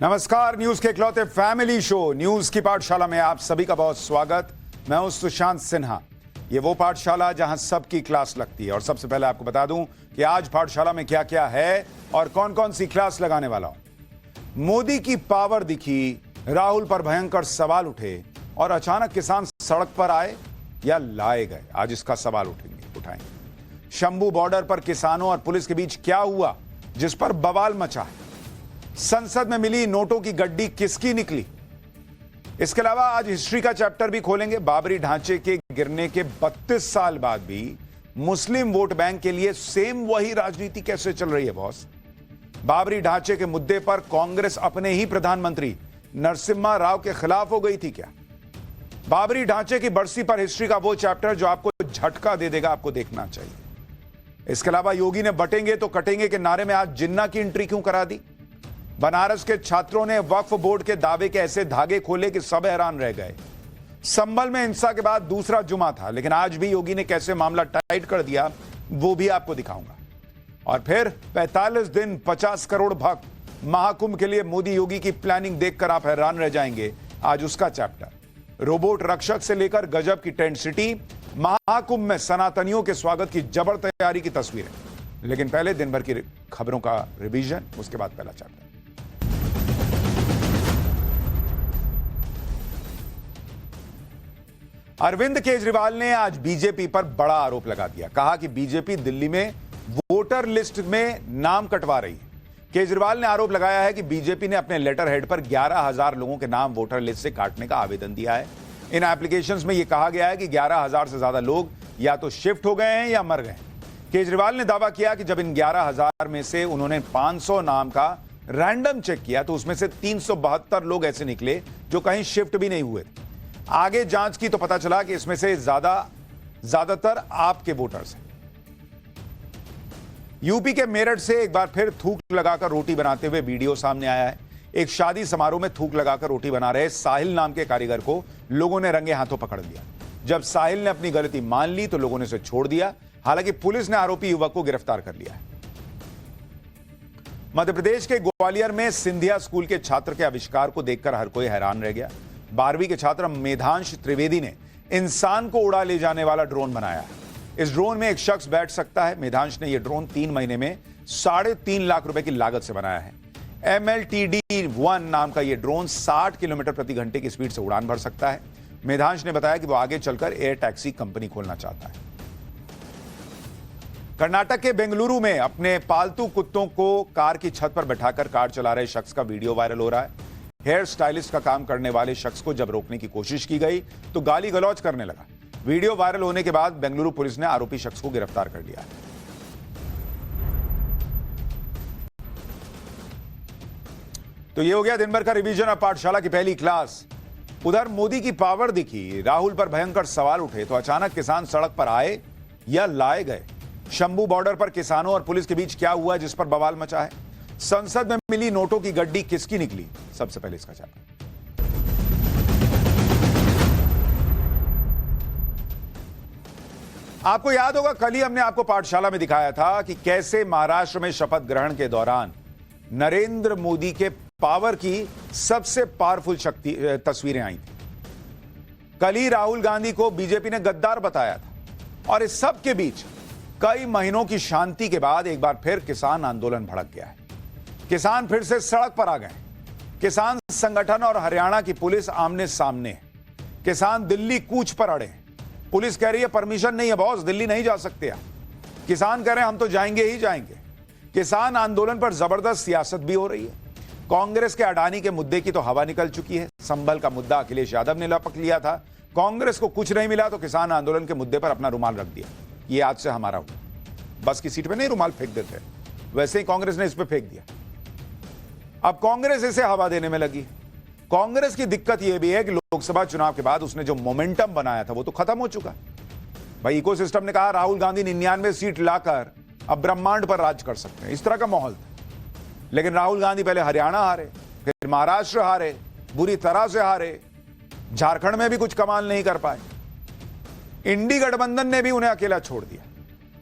नमस्कार, न्यूज के इकलौते फैमिली शो न्यूज की पाठशाला में आप सभी का बहुत स्वागत। मैं हूं सुशांत सिन्हा। ये वो पाठशाला जहां सबकी क्लास लगती है। और सबसे पहले आपको बता दूं कि आज पाठशाला में क्या क्या है और कौन कौन सी क्लास लगाने वाला हूं। मोदी की पावर दिखी, राहुल पर भयंकर सवाल उठे और अचानक किसान सड़क पर आए या लाए गए। आज इसका सवाल उठाएंगे। शंभू बॉर्डर पर किसानों और पुलिस के बीच क्या हुआ जिस पर बवाल मचा है। संसद में मिली नोटों की गड्डी किसकी निकली। इसके अलावा आज हिस्ट्री का चैप्टर भी खोलेंगे। बाबरी ढांचे के गिरने के 32 साल बाद भी मुस्लिम वोट बैंक के लिए सेम वही राजनीति कैसे चल रही है बॉस। बाबरी ढांचे के मुद्दे पर कांग्रेस अपने ही प्रधानमंत्री नरसिम्हा राव के खिलाफ हो गई थी क्या। बाबरी ढांचे की बरसी पर हिस्ट्री का वो चैप्टर जो आपको झटका दे देगा, आपको देखना चाहिए। इसके अलावा योगी ने बटेंगे तो कटेंगे के नारे में आज जिन्ना की एंट्री क्यों करा दी। बनारस के छात्रों ने वक्फ बोर्ड के दावे के ऐसे धागे खोले कि सब हैरान रह गए। संभल में हिंसा के बाद दूसरा जुमा था, लेकिन आज भी योगी ने कैसे मामला टाइट कर दिया वो भी आपको दिखाऊंगा। और फिर 45 दिन 50 करोड़ भक्त महाकुंभ के लिए मोदी योगी की प्लानिंग देखकर आप हैरान रह जाएंगे। आज उसका चैप्टर। रोबोट रक्षक से लेकर गजब की टेंट सिटी, महाकुंभ में सनातनियों के स्वागत की जबर तैयारी की तस्वीरें। लेकिन पहले दिन भर की खबरों का रिवीजन, उसके बाद पहला चैप्टर। अरविंद केजरीवाल ने आज बीजेपी पर बड़ा आरोप लगा दिया। कहा कि बीजेपी दिल्ली में वोटर लिस्ट में नाम कटवा रही है। केजरीवाल ने आरोप लगाया है कि बीजेपी ने अपने लेटर हेड पर 11,000 लोगों के नाम वोटर लिस्ट से काटने का आवेदन दिया है। इन एप्लीकेशंस में यह कहा गया है कि 11,000 से ज्यादा लोग या तो शिफ्ट हो गए हैं या मर गए। केजरीवाल ने दावा किया कि जब इन 11,000 में से उन्होंने 500 नाम का रैंडम चेक किया तो उसमें से 372 लोग ऐसे निकले जो कहीं शिफ्ट भी नहीं हुए थे। आगे जांच की तो पता चला कि इसमें से ज्यादातर आपके वोटर्स हैं। यूपी के मेरठ से एक बार फिर थूक लगाकर रोटी बनाते हुए वीडियो सामने आया है। एक शादी समारोह में थूक लगाकर रोटी बना रहे साहिल नाम के कारीगर को लोगों ने रंगे हाथों पकड़ लिया। जब साहिल ने अपनी गलती मान ली तो लोगों ने उसे छोड़ दिया। हालांकि पुलिस ने आरोपी युवक को गिरफ्तार कर लिया है। मध्य प्रदेश के ग्वालियर में सिंधिया स्कूल के छात्र के आविष्कार को देखकर हर कोई हैरान रह गया। 12वीं के छात्र मेधांश त्रिवेदी ने इंसान को उड़ा ले जाने वाला ड्रोन बनाया है। इस ड्रोन में एक शख्स बैठ सकता है। मेधांश ने यह ड्रोन 3 महीने में 3.5 लाख रुपए की लागत से बनाया है। MLTD-1 नाम का यह ड्रोन 60 किलोमीटर प्रति घंटे की स्पीड से उड़ान भर सकता है। मेधांश ने बताया कि वो आगे चलकर एयर टैक्सी कंपनी खोलना चाहता है। कर्नाटक के बेंगलुरु में अपने पालतू कुत्तों को कार की छत पर बैठाकर कार चला रहे शख्स का वीडियो वायरल हो रहा है। हेयर स्टाइलिस्ट का काम करने वाले शख्स को जब रोकने की कोशिश की गई तो गाली गलौज करने लगा। वीडियो वायरल होने के बाद बेंगलुरु पुलिस ने आरोपी शख्स को गिरफ्तार कर लिया है। तो ये हो गया दिन भर का रिवीजन ऑफ पाठशाला की पहली क्लास। उधर मोदी की पावर दिखी, राहुल पर भयंकर सवाल उठे तो अचानक किसान सड़क पर आए या लाए गए। शंभू बॉर्डर पर किसानों और पुलिस के बीच क्या हुआ जिस पर बवाल मचा है। संसद में मिली नोटों की गड्डी किसकी निकली। सबसे पहले इसका चैप्टर। आपको याद होगा कल ही हमने आपको पाठशाला में दिखाया था कि कैसे महाराष्ट्र में शपथ ग्रहण के दौरान नरेंद्र मोदी के पावर की सबसे पावरफुल तस्वीरें आई थी। कल ही राहुल गांधी को बीजेपी ने गद्दार बताया था। और इस सब के बीच कई महीनों की शांति के बाद एक बार फिर किसान आंदोलन भड़क गया है। किसान फिर से सड़क पर आ गए। किसान संगठन और हरियाणा की पुलिस आमने सामने है। किसान दिल्ली कूच पर अड़े। पुलिस कह रही है परमिशन नहीं है बॉस, दिल्ली नहीं जा सकते आप। किसान कह रहे हैं हम तो जाएंगे ही जाएंगे। किसान आंदोलन पर जबरदस्त सियासत भी हो रही है। कांग्रेस के अडानी के मुद्दे की तो हवा निकल चुकी है। संभल का मुद्दा अखिलेश यादव ने लपक लिया था। कांग्रेस को कुछ नहीं मिला तो किसान आंदोलन के मुद्दे पर अपना रुमाल रख दिया। ये आज से हमारा हो। बस की सीट पे नहीं रुमाल फेंक देते, वैसे ही कांग्रेस ने इस पे फेंक दिया। अब कांग्रेस इसे हवा देने में लगी। कांग्रेस की दिक्कत यह भी है कि लोकसभा चुनाव के बाद उसने जो मोमेंटम बनाया था वो तो खत्म हो चुका। भाई इकोसिस्टम ने कहा राहुल गांधी 99 सीट लाकर अब ब्रह्मांड पर राज कर सकते हैं, इस तरह का माहौल था। लेकिन राहुल गांधी पहले हरियाणा हारे, फिर महाराष्ट्र हारे, बुरी तरह से हारे। झारखंड में भी कुछ कमाल नहीं कर पाए। इंडी गठबंधन ने भी उन्हें अकेला छोड़ दिया।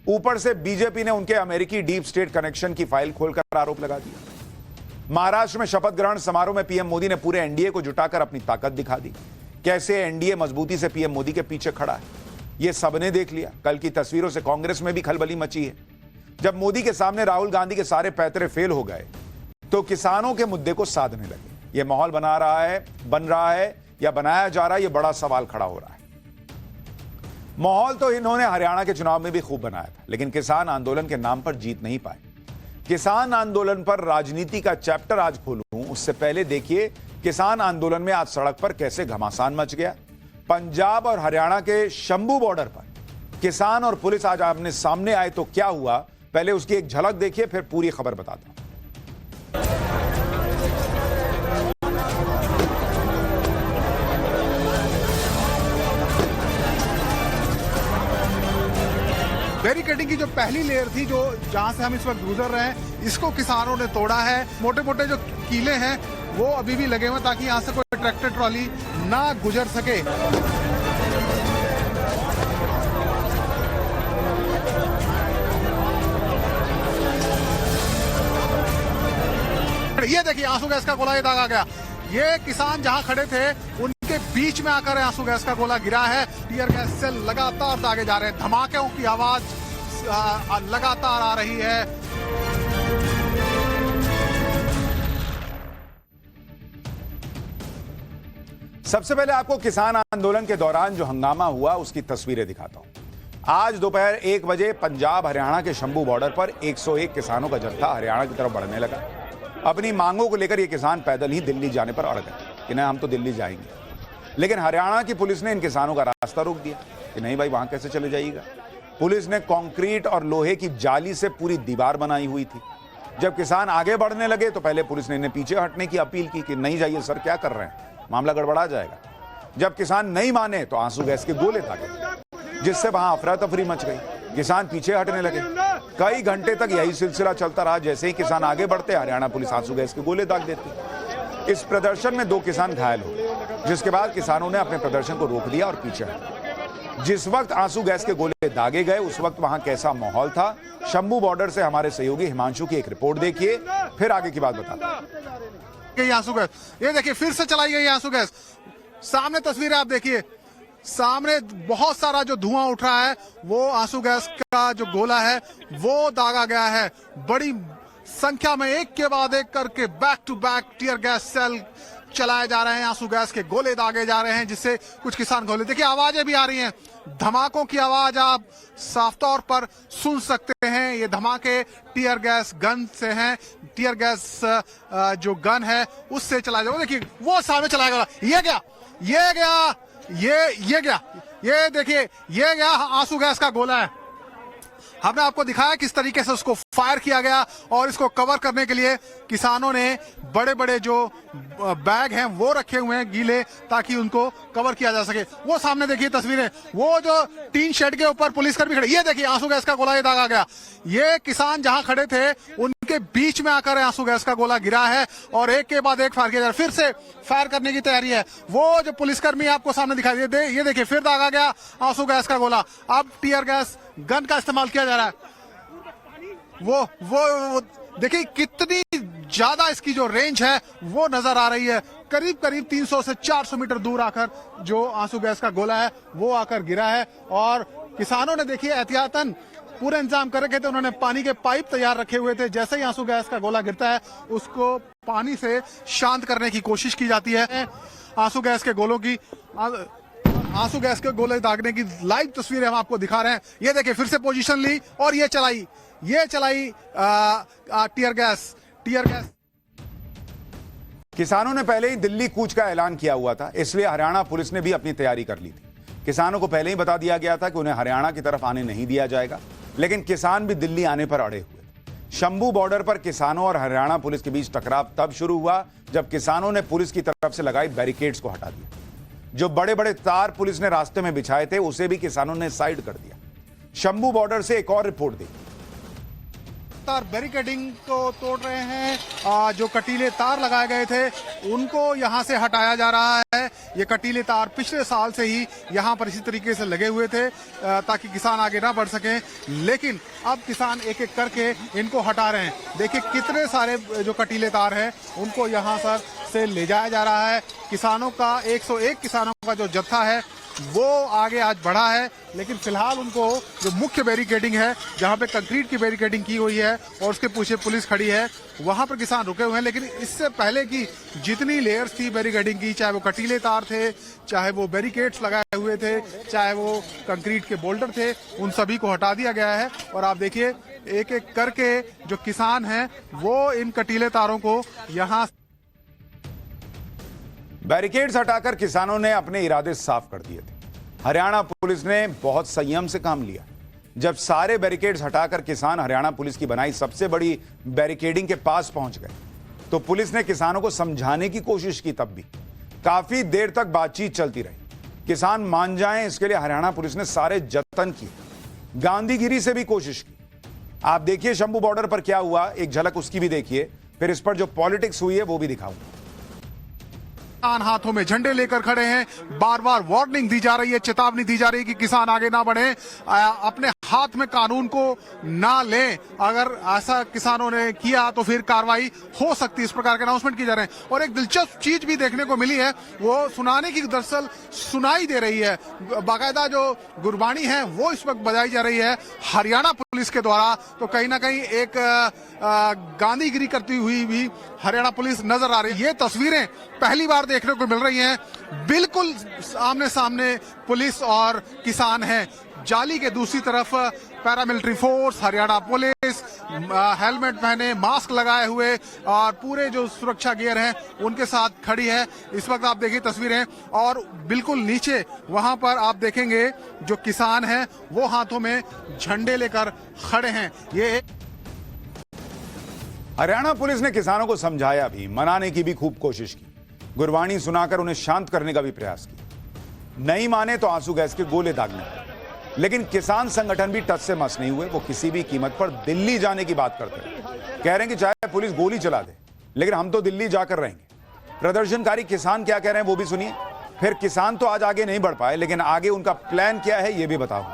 ऊपर से बीजेपी ने उनके अमेरिकी डीप स्टेट कनेक्शन की फाइल खोलकर आरोप लगा दिया। महाराष्ट्र में शपथ ग्रहण समारोह में पीएम मोदी ने पूरे एनडीए को जुटाकर अपनी ताकत दिखा दी। कैसे एनडीए मजबूती से पीएम मोदी के पीछे खड़ा है, यह सबने देख लिया। कल की तस्वीरों से कांग्रेस में भी खलबली मची है। जब मोदी के सामने राहुल गांधी के सारे पैतरे फेल हो गए तो किसानों के मुद्दे को साधने लगे। यह माहौल बन रहा है या बनाया जा रहा है, यह बड़ा सवाल खड़ा हो रहा है। माहौल तो इन्होंने हरियाणा के चुनाव में भी खूब बनाया था, लेकिन किसान आंदोलन के नाम पर जीत नहीं पाए। किसान आंदोलन पर राजनीति का चैप्टर आज खोलूं उससे पहले देखिए किसान आंदोलन में आज सड़क पर कैसे घमासान मच गया। पंजाब और हरियाणा के शंभू बॉर्डर पर किसान और पुलिस आज आमने सामने आए तो क्या हुआ, पहले उसकी एक झलक देखिए, फिर पूरी खबर बताता हूं। बैरिकेडिंग की जो पहली लेयर थी, जो जहां से हम इस वक्त गुजर रहे हैं, इसको किसानों ने तोड़ा है। मोटे मोटे जो कीले हैं वो अभी भी लगे हुए हैं ताकि यहां से कोई ट्रैक्टर ट्रॉली ना गुजर सके। ये देखिए आंसू गैस का गोला ये दागा गया। ये किसान जहां खड़े थे उनके बीच में आकर आंसू गैस का गोला गिरा है। टीयर गैस से लगातार दागे जा रहे हैं। धमाकों की आवाज लगातार आ रही है। सबसे पहले आपको किसान आंदोलन के दौरान जो हंगामा हुआ उसकी तस्वीरें दिखाता हूं। आज दोपहर 1 बजे पंजाब हरियाणा के शंभू बॉर्डर पर 101 किसानों का जत्था हरियाणा की तरफ बढ़ने लगा। अपनी मांगों को लेकर ये किसान पैदल ही दिल्ली जाने पर अड़ गए कि नहीं, हम तो दिल्ली जाएंगे। लेकिन हरियाणा की पुलिस ने इन किसानों का रास्ता रोक दिया कि नहीं भाई, वहां कैसे चले जाइएगा। पुलिस ने कंक्रीट और लोहे की जाली से पूरी दीवार बनाई हुई थी। जब किसान आगे बढ़ने लगे तो पहले पुलिस ने इन्हें पीछे हटने की अपील की कि नहीं जाइए सर, क्या कर रहे हैं, मामला गड़बड़ा जाएगा। जब किसान नहीं माने तो आंसू गैस के गोले दागे, जिससे वहां अफरा तफरी मच गई। किसान पीछे हटने लगे। कई घंटे तक यही सिलसिला चलता रहा। जैसे ही किसान आगे बढ़ते हरियाणा पुलिस आंसू गैस के गोले दाग देती। इस प्रदर्शन में 2 किसान घायल हो गए, जिसके बाद किसानों ने अपने प्रदर्शन को रोक दिया और पीछे हटे। जिस वक्त आंसू गैस के गोले दागे गए उस वक्त वहां कैसा माहौल था, शंभू बॉर्डर से हमारे सहयोगी हिमांशु की एक रिपोर्ट देखिए, फिर आगे की बात बताते हैं। आंसू गैस ये देखिए फिर से चलाई गई आंसू गैस। सामने तस्वीरें आप देखिए, सामने बहुत सारा जो धुआं उठ रहा है वो आंसू गैस का जो गोला है वो दागा गया है। बड़ी संख्या में एक के बाद एक करके back to back tear gas shell चलाए जा रहे हैं। आंसू गैस के गोले दागे जा रहे हैं, जिससे कुछ किसान गोले, देखिए आवाजें भी आ रही हैं। धमाकों की आवाज आप साफ तौर पर सुन सकते हैं। ये धमाके टीयर गैस गन से हैं। टीयर गैस जो गन है उससे चलाया जाएगा। देखिए वो सामने चलाएगा। ये गया, ये गया, ये गया, ये देखिए ये गया आंसू गैस का गोला है। हमने आपको दिखाया किस तरीके से उसको फायर किया गया और इसको कवर करने के लिए किसानों ने बड़े बड़े जो बैग हैं वो रखे हुए हैं गीले, ताकि उनको कवर किया जा सके। वो सामने देखिए तस्वीरें, वो जो टीन शेड के ऊपर पुलिसकर्मी खड़े, ये देखिए आंसू गैस का गोला ये दागा गया। ये किसान जहां खड़े थे उनके बीच में आकर आंसू गैस का गोला गिरा है और एक के बाद एक फायर किया जा रहा है। फिर से फायर करने की तैयारी है। वो जो पुलिसकर्मी आपको सामने दिखाई दे, ये देखिए फिर दागा गया आंसू गैस का गोला। अब टीयर गैस गन का इस्तेमाल किया जा रहा है। वो देखिए कितनी ज्यादा इसकी जो रेंज है वो नजर आ रही है। करीब करीब 300 से 400 मीटर दूर आकर जो आंसू गैस का गोला है वो आकर गिरा है। और किसानों ने देखिए एहतियातन पूरे इंतजाम कर रखे थे। उन्होंने पानी के पाइप तैयार रखे हुए थे। जैसे ही आंसू गैस का गोला गिरता है उसको पानी से शांत करने की कोशिश की जाती है। आंसू गैस के गोलों की आंसू गैस के गोले दागने की लाइव तस्वीरें हम आपको दिखा रहे हैं। ये देखिए फिर से पोजीशन ली और ये चलाई टीयर गैस। किसानों ने पहले ही दिल्ली कूच का ऐलान किया हुआ था, इसलिए हरियाणा पुलिस ने भी अपनी तैयारी कर ली थी। किसानों को पहले ही बता दिया गया था कि उन्हें हरियाणा की तरफ आने नहीं दिया जाएगा, लेकिन किसान भी दिल्ली आने पर अड़े हुए। शंभू बॉर्डर पर किसानों और हरियाणा पुलिस के बीच टकराव तब शुरू हुआ जब किसानों ने पुलिस की तरफ से लगाई बैरिकेड्स को हटा दिया। जो बड़े बड़े तार पुलिस ने रास्ते में बिछाए थे उसे भी किसानों ने साइड कर दिया। शंभू बॉर्डर से एक और रिपोर्ट दी। लगातार बैरिकेडिंग को तोड़ रहे हैं। जो कटीले तार लगाए गए थे उनको यहां से हटाया जा रहा है। ये कटीले तार पिछले साल से ही यहां पर इसी तरीके से लगे हुए थे ताकि किसान आगे ना बढ़ सकें, लेकिन अब किसान एक एक करके इनको हटा रहे हैं। देखिए कितने सारे जो कटीले तार हैं उनको यहां से ले जाया जा रहा है। किसानों का 101 किसानों का जो जत्था है वो आगे आज बढ़ा है, लेकिन फिलहाल उनको जो मुख्य बैरिकेडिंग है जहां पे कंक्रीट की बैरिकेडिंग की हुई है और उसके पीछे पुलिस खड़ी है, वहां पर किसान रुके हुए हैं। लेकिन इससे पहले की जितनी लेयर्स थी बैरिकेडिंग की, चाहे वो कटीले तार थे, चाहे वो बैरिकेड्स लगाए हुए थे, चाहे वो कंक्रीट के बोल्डर थे, उन सभी को हटा दिया गया है। और आप देखिए एक एक करके जो किसान हैं वो इन कटीले तारों को यहां बैरिकेड्स हटाकर किसानों ने अपने इरादे साफ कर दिए थे। हरियाणा पुलिस ने बहुत संयम से काम लिया। जब सारे बैरिकेड्स हटाकर किसान हरियाणा पुलिस की बनाई सबसे बड़ी बैरिकेडिंग के पास पहुंच गए तो पुलिस ने किसानों को समझाने की कोशिश की। तब भी काफी देर तक बातचीत चलती रही। किसान मान जाएं इसके लिए हरियाणा पुलिस ने सारे जतन किए, गांधीगिरी से भी कोशिश की। आप देखिए शंभू बॉर्डर पर क्या हुआ, एक झलक उसकी भी देखिए, फिर इस पर जो पॉलिटिक्स हुई है वो भी दिखाऊंगा। किसान हाथों में झंडे लेकर खड़े हैं, बार बार वार्निंग दी जा रही है, चेतावनी दी जा रही है कि किसान आगे ना बढ़े, अपने हाथ में कानून को ना लें। अगर ऐसा किसानों ने किया तो फिर कार्रवाई हो सकती है, इस प्रकार के अनाउंसमेंट किए जा रहे हैं। और एक दिलचस्प चीज भी देखने को मिली है, वो सुनाने की दरअसल सुनाई दे रही है। बाकायदा जो गुरबानी है वो इस वक्त बजाई जा रही है हरियाणा पुलिस के द्वारा। तो कहीं ना कहीं एक गांधीगिरी करती हुई भी हरियाणा पुलिस नजर आ रही है। ये तस्वीरें पहली बार देखने को मिल रही हैं। बिल्कुल आमने सामने पुलिस और किसान हैं। जाली के दूसरी तरफ paramilitary force, Haryana police helmet पहने, मास्क लगाए हुए और पूरे जो सुरक्षा गियर हैं उनके साथ खड़ी है। इस वक्त आप देखिए तस्वीरें, और बिल्कुल नीचे वहां पर आप देखेंगे जो किसान हैं वो हाथों में झंडे लेकर खड़े हैं। ये हरियाणा पुलिस ने किसानों को समझाया भी, मनाने की भी खूब कोशिश की, गुरबानी सुनाकर उन्हें शांत करने का भी प्रयास किया। नहीं माने तो आंसू गैस के गोले दागने पड़े। लेकिन किसान संगठन भी टस से मस नहीं हुए। वो किसी भी कीमत पर दिल्ली जाने की बात करते हैं। कह रहे हैं कि चाहे पुलिस गोली चला दे लेकिन हम तो दिल्ली जाकर रहेंगे। प्रदर्शनकारी किसान क्या कह रहे हैं वो भी सुनिए। फिर किसान तो आज आगे नहीं बढ़ पाए, लेकिन आगे उनका प्लान क्या है ये भी बताओ।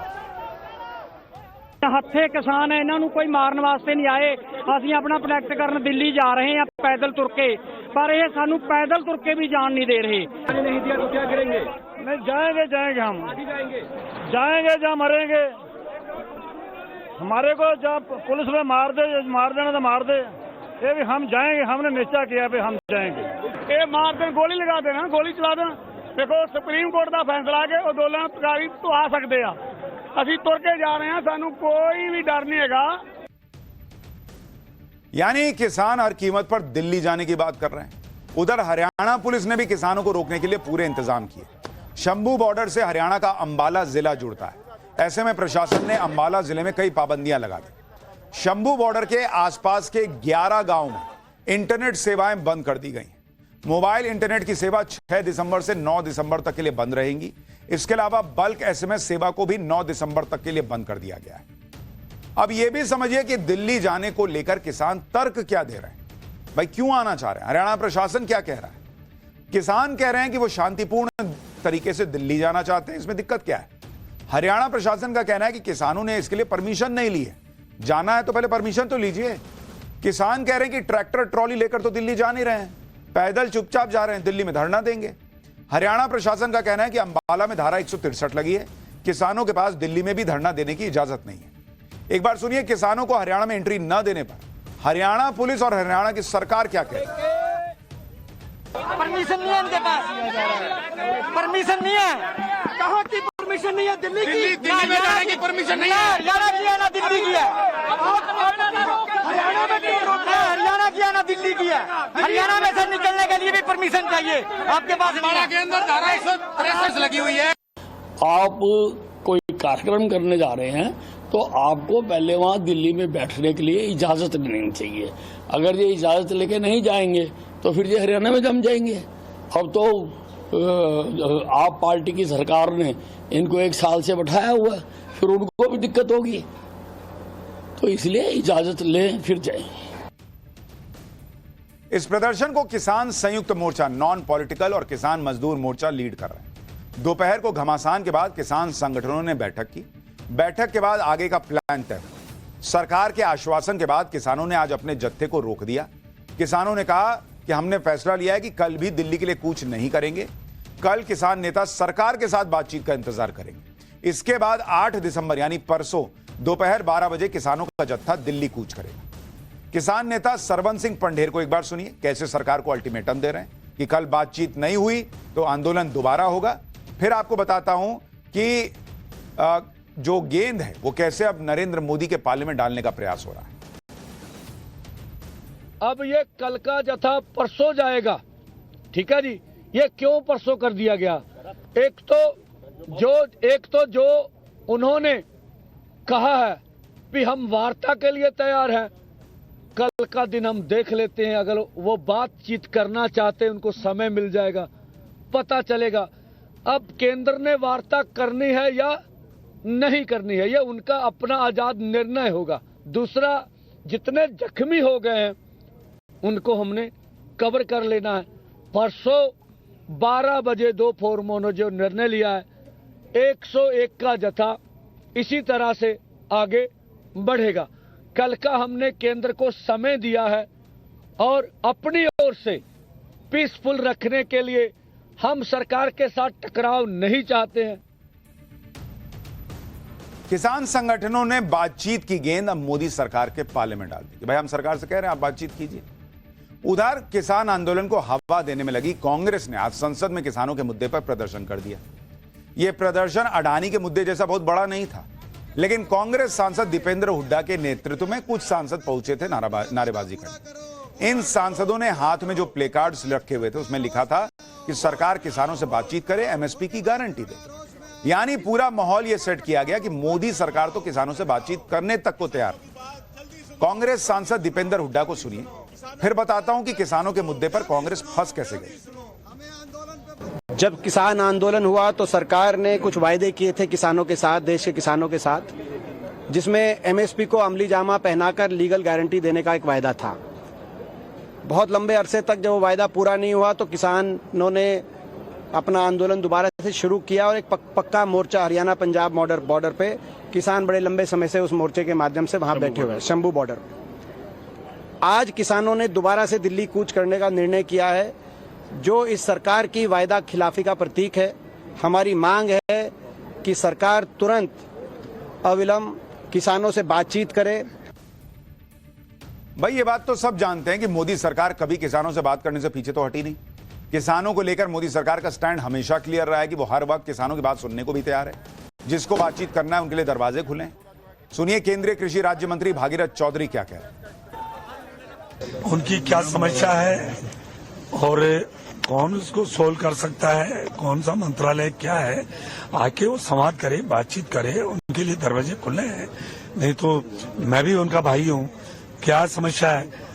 हत्थे किसान है, इन्हों कोई मारन वास्ते नहीं आए। ਅਸੀਂ अपना प्रोटेक्ट करने दिल्ली जा रहे हैं पैदल तुर के, पर ये सानू पैदल तुर के भी जान नहीं दे रहे। नहीं दिया तो क्या करेंगे? नहीं जाएंगे हम जाएंगे जहाँ मरेंगे। हमारे को जब पुलिस में मार देना तो मार दे, ये भी हम जाएंगे। हमने निश्चय किया भी हम जाएंगे। ये मार दें, गोली लगा देना, गोली चला देना। देखो सुप्रीम कोर्ट का फैसला के अंदोलनकारी तो आ सकते हैं। ਅਸੀਂ ਤੁਰ ਕੇ ਜਾ ਰਹੇ ਹਾਂ, ਸਾਨੂੰ ਕੋਈ ਵੀ डर नहीं हैगा। यानी किसान हर कीमत पर दिल्ली जाने की बात कर रहे हैं। उधर हरियाणा पुलिस ने भी किसानों को रोकने के लिए पूरे इंतजाम किए। शंभू बॉर्डर से हरियाणा का अंबाला जिला जुड़ता है। ऐसे में प्रशासन ने अंबाला जिले में कई पाबंदियां लगा दी। शंभू बॉर्डर के आसपास के 11 गांव में इंटरनेट सेवाएं बंद कर दी गई। मोबाइल इंटरनेट की सेवा 6 दिसंबर से 9 दिसंबर तक के लिए बंद रहेंगी। इसके अलावा बल्क एसएमएस सेवा को भी 9 दिसंबर तक के लिए बंद कर दिया गया है। अब यह भी समझिए कि दिल्ली जाने को लेकर किसान तर्क क्या दे रहे हैं। भाई क्यों आना चाह रहे हैं, हरियाणा प्रशासन क्या कह रहा है। किसान कह रहे हैं कि वो शांतिपूर्ण तरीके से दिल्ली जाना चाहते हैं, इसमें दिक्कत क्या है। हरियाणा प्रशासन का कहना है कि किसानों ने इसके लिए परमिशन नहीं ली है। जाना है तो पहले परमिशन तो लीजिए। किसान कह रहे हैं कि ट्रैक्टर ट्रॉली लेकर तो दिल्ली जा नहीं रहे हैं, पैदल चुपचाप जा रहे हैं, दिल्ली में धरना देंगे। हरियाणा प्रशासन का कहना है कि अंबाला में धारा 163 लगी है, किसानों के पास दिल्ली में भी धरना देने की इजाजत नहीं है। एक बार सुनिए किसानों को हरियाणा में एंट्री न देने पर हरियाणा पुलिस और हरियाणा की सरकार क्या कह रही है। परमिशन नहीं है इनके पास, परमिशन नहीं है। कहाँ की परमिशन नहीं है? दिल्ली की, दिल्ली में जाने की परमिशन नहीं है। हरियाणा की है ना दिल्ली की है। हरियाणा की है ना दिल्ली की है। हरियाणा में से निकलने के लिए भी परमिशन चाहिए आपके पास। हरियाणा के अंदर धारा 163 लगी हुई है। आप कोई कार्यक्रम करने जा रहे हैं तो आपको पहले वहाँ दिल्ली में बैठने के लिए इजाजत लेनी चाहिए। अगर ये इजाजत लेके नहीं जाएंगे तो फिर ये हरियाणा में जम जाएंगे। अब तो आप पार्टी की सरकार ने इनको 1 साल से बैठाया हुआ है, फिर उनको भी दिक्कत होगी। तो इसलिए इजाजत लें फिर जाएं। इस प्रदर्शन को किसान संयुक्त मोर्चा, नॉन पॉलिटिकल और किसान मजदूर मोर्चा लीड कर रहे हैं। दोपहर को घमासान के बाद किसान संगठनों ने बैठक की। बैठक के बाद आगे का प्लान तय हुआ। सरकार के आश्वासन के बाद किसानों ने आज अपने जत्थे को रोक दिया। किसानों ने कहा कि हमने फैसला लिया है कि कल भी दिल्ली के लिए कूच नहीं करेंगे। कल किसान नेता सरकार के साथ बातचीत का इंतजार करेंगे। इसके बाद 8 दिसंबर यानी परसों दोपहर 12 बजे किसानों का जत्था दिल्ली कूच करेगा। किसान नेता सरवन सिंह पंढेर को एक बार सुनिए कैसे सरकार को अल्टीमेटम दे रहे हैं कि कल बातचीत नहीं हुई तो आंदोलन दोबारा होगा। फिर आपको बताता हूं कि जो गेंद है वो कैसे अब नरेंद्र मोदी के पाले में डालने का प्रयास हो रहा है। अब ये कल का जत्था परसों जाएगा, ठीक है जी। ये क्यों परसों कर दिया गया? एक तो जो उन्होंने कहा है कि हम वार्ता के लिए तैयार हैं, कल का दिन हम देख लेते हैं। अगर वो बातचीत करना चाहते हैं उनको समय मिल जाएगा, पता चलेगा। अब केंद्र ने वार्ता करनी है या नहीं करनी है, ये उनका अपना आजाद निर्णय होगा। दूसरा, जितने जख्मी हो गए हैं उनको हमने कवर कर लेना है। परसों 12 बजे दो फोरमों ने जो निर्णय लिया है, 101 का जत्था इसी तरह से आगे बढ़ेगा। कल का हमने केंद्र को समय दिया है और अपनी ओर से पीसफुल रखने के लिए हम सरकार के साथ टकराव नहीं चाहते हैं। किसान संगठनों ने बातचीत की गेंद अब मोदी सरकार के पाले में डाल दी कि भाई हम सरकार से कह रहे हैं आप बातचीत कीजिए। उधर किसान आंदोलन को हवा देने में लगी कांग्रेस ने आज संसद में किसानों के मुद्दे पर प्रदर्शन कर दिया। यह प्रदर्शन अडानी के मुद्दे जैसा बहुत बड़ा नहीं था, लेकिन कांग्रेस सांसद दीपेंद्र हुड्डा के नेतृत्व में कुछ सांसद पहुंचे थे नारेबाजी करने। इन सांसदों ने हाथ में जो प्ले कार्ड्स रखे हुए थे उसमें लिखा था कि सरकार किसानों से बातचीत करे, एमएसपी की गारंटी दे। यानी पूरा माहौल यह सेट किया गया कि मोदी सरकार तो किसानों से बातचीत करने तक को तैयार। कांग्रेस सांसद दीपेंद्र हुड्डा को सुनिए, फिर बताता हूं कि किसानों के मुद्दे पर कांग्रेस फंस कैसे गई। जब किसान आंदोलन हुआ तो सरकार ने कुछ वायदे किए थे किसानों के साथ, देश के किसानों के साथ, जिसमें एमएसपी को अमली जामा पहनाकर लीगल गारंटी देने का एक वायदा था। बहुत लंबे अरसे तक जब वो वायदा पूरा नहीं हुआ तो किसानों ने अपना आंदोलन दोबारा से शुरू किया और एक पक्का मोर्चा हरियाणा पंजाब बॉर्डर पे किसान बड़े लंबे समय से उस मोर्चे के माध्यम से वहां बैठे हुए हैं, शंभू बॉर्डर। आज किसानों ने दोबारा से दिल्ली कूच करने का निर्णय किया है, जो इस सरकार की वायदा खिलाफी का प्रतीक है। हमारी मांग है कि सरकार तुरंत अविलंब किसानों से बातचीत करे। भाई ये बात तो सब जानते हैं कि मोदी सरकार कभी किसानों से बात करने से पीछे तो हटी नहीं। किसानों को लेकर मोदी सरकार का स्टैंड हमेशा क्लियर रहा है कि वो हर वक्त किसानों की बात सुनने को भी तैयार है। जिसको बातचीत करना है उनके लिए दरवाजे खुले हैं। सुनिए केंद्रीय कृषि राज्य मंत्री भागीरथ चौधरी क्या कह रहे हैं। उनकी क्या समस्या है और कौन उसको सोल्व कर सकता है, कौन सा मंत्रालय क्या है, आके वो संवाद करे, बातचीत करे, उनके लिए दरवाजे खुले हैं। नहीं तो मैं भी उनका भाई हूँ, क्या समस्या है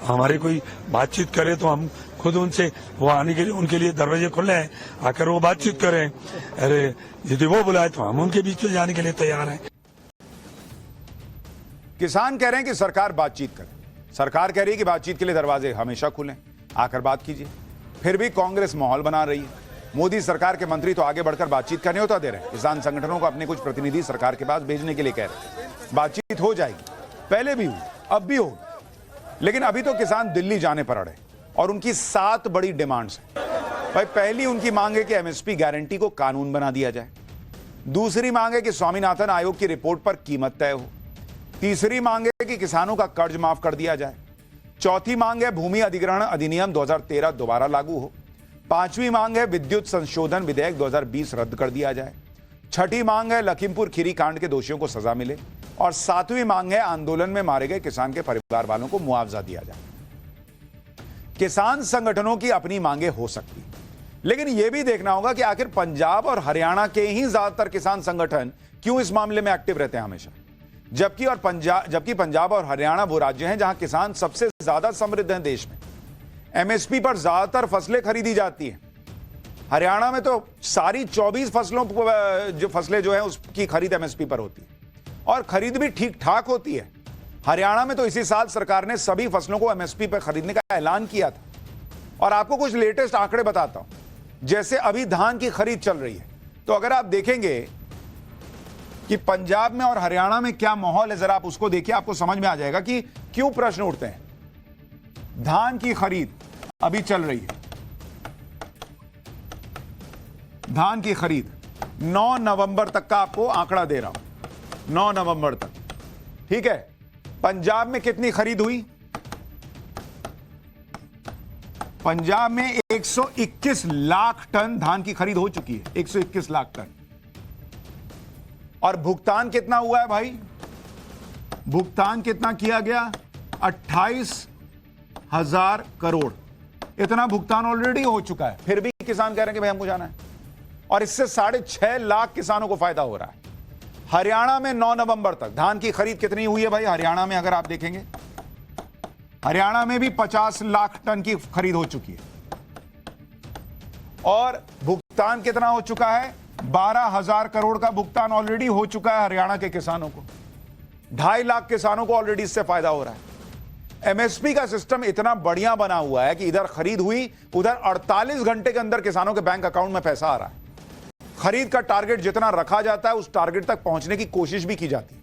हमारे कोई बातचीत करे तो हम खुद उनसे वो आने के लिए उनके लिए दरवाजे खुले हैं, आकर वो बातचीत करें। अरे यदि वो बुलाए तो हम उनके बीच में जाने के लिए तैयार हैं। किसान कह रहे हैं कि सरकार बातचीत करे, सरकार कह रही है कि बातचीत के लिए दरवाजे हमेशा खुले, आकर बात कीजिए। फिर भी कांग्रेस माहौल बना रही है। मोदी सरकार के मंत्री तो आगे बढ़कर बातचीत का न्योता दे रहे हैं। किसान संगठनों को अपने कुछ प्रतिनिधि सरकार के पास भेजने के लिए कह रहे हैं। बातचीत हो जाएगी, पहले भी हुई, अब भी होगी, लेकिन अभी तो किसान दिल्ली जाने पर अड़े और उनकी 7 बड़ी डिमांड्स हैं। भाई पहली उनकी मांग है कि एमएसपी गारंटी को कानून बना दिया जाए। दूसरी मांग है कि स्वामीनाथन आयोग की रिपोर्ट पर कीमत तय हो। तीसरी मांग है कि किसानों का कर्ज माफ कर दिया जाए। चौथी मांग है भूमि अधिग्रहण अधिनियम 2013 दोबारा लागू हो। पांचवी मांग है विद्युत संशोधन विधेयक 2020 रद्द कर दिया जाए। छठी मांग है लखीमपुर खीरी कांड के दोषियों को सजा मिले। और 7वीं मांग है आंदोलन में मारे गए किसान के परिवार वालों को मुआवजा दिया जाए। किसान संगठनों की अपनी मांगे हो सकती, लेकिन यह भी देखना होगा कि आखिर पंजाब और हरियाणा के ही ज्यादातर किसान संगठन क्यों इस मामले में एक्टिव रहते हैं हमेशा, जबकि पंजाब और हरियाणा वो राज्य हैं जहां किसान सबसे ज्यादा समृद्ध हैं देश में। एमएसपी पर ज्यादातर फसलें खरीदी जाती हैं। हरियाणा में तो सारी 24 फसलें जो हैं उसकी खरीद एमएसपी पर होती है और खरीद भी ठीक ठाक होती है। हरियाणा में तो इसी साल सरकार ने सभी फसलों को एमएसपी पर खरीदने का ऐलान किया था। और आपको कुछ लेटेस्ट आंकड़े बताता हूं। जैसे अभी धान की खरीद चल रही है, तो अगर आप देखेंगे कि पंजाब में और हरियाणा में क्या माहौल है, जरा आप उसको देखिए, आपको समझ में आ जाएगा कि क्यों प्रश्न उठते हैं। धान की खरीद अभी चल रही है। धान की खरीद 9 नवंबर तक का आपको आंकड़ा दे रहा हूं, 9 नवंबर तक, ठीक है। पंजाब में कितनी खरीद हुई? पंजाब में 121 लाख टन धान की खरीद हो चुकी है, 121 लाख टन। और भुगतान कितना हुआ है भाई? भुगतान कितना किया गया? 28,000 करोड़। इतना भुगतान ऑलरेडी हो चुका है, फिर भी किसान कह रहे हैं कि भाई हमको जाना है। और इससे 6.5 लाख किसानों को फायदा हो रहा है। हरियाणा में 9 नवंबर तक धान की खरीद कितनी हुई है भाई? हरियाणा में अगर आप देखेंगे, हरियाणा में भी 50 लाख टन की खरीद हो चुकी है। और भुगतान कितना हो चुका है? 12,000 करोड़ का भुगतान ऑलरेडी हो चुका है हरियाणा के किसानों को। 2.5 लाख किसानों को ऑलरेडी इससे फायदा हो रहा है। एमएसपी का सिस्टम इतना बढ़िया बना हुआ है कि इधर खरीद हुई, उधर 48 घंटे के अंदर किसानों के बैंक अकाउंट में पैसा आ रहा है। खरीद का टारगेट जितना रखा जाता है, उस टारगेट तक पहुंचने की कोशिश भी की जाती है।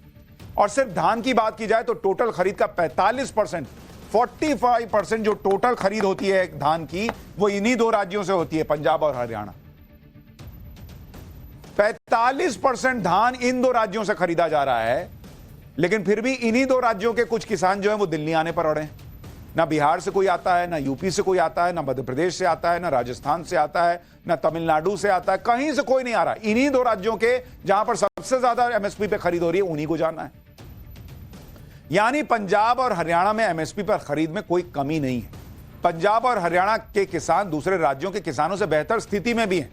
और सिर्फ धान की बात की जाए तो टोटल खरीद का 45% जो टोटल खरीद होती है धान की, वो इन्हीं 2 राज्यों से होती है, पंजाब और हरियाणा। 45% धान इन 2 राज्यों से खरीदा जा रहा है। लेकिन फिर भी इन्हीं 2 राज्यों के कुछ किसान जो है वो दिल्ली आने पर अड़े हैं। ना बिहार से कोई आता है, ना यूपी से कोई आता है, ना मध्य प्रदेश से आता है, ना राजस्थान से आता है, ना तमिलनाडु से आता है, कहीं से कोई नहीं आ रहा। इन्हीं 2 राज्यों के जहां पर सबसे ज्यादा एमएसपी पे खरीद हो रही है, उन्हीं को जाना है। यानी पंजाब और हरियाणा में एमएसपी पर खरीद में कोई कमी नहीं है। पंजाब और हरियाणा के किसान दूसरे राज्यों के किसानों से बेहतर स्थिति में भी हैं।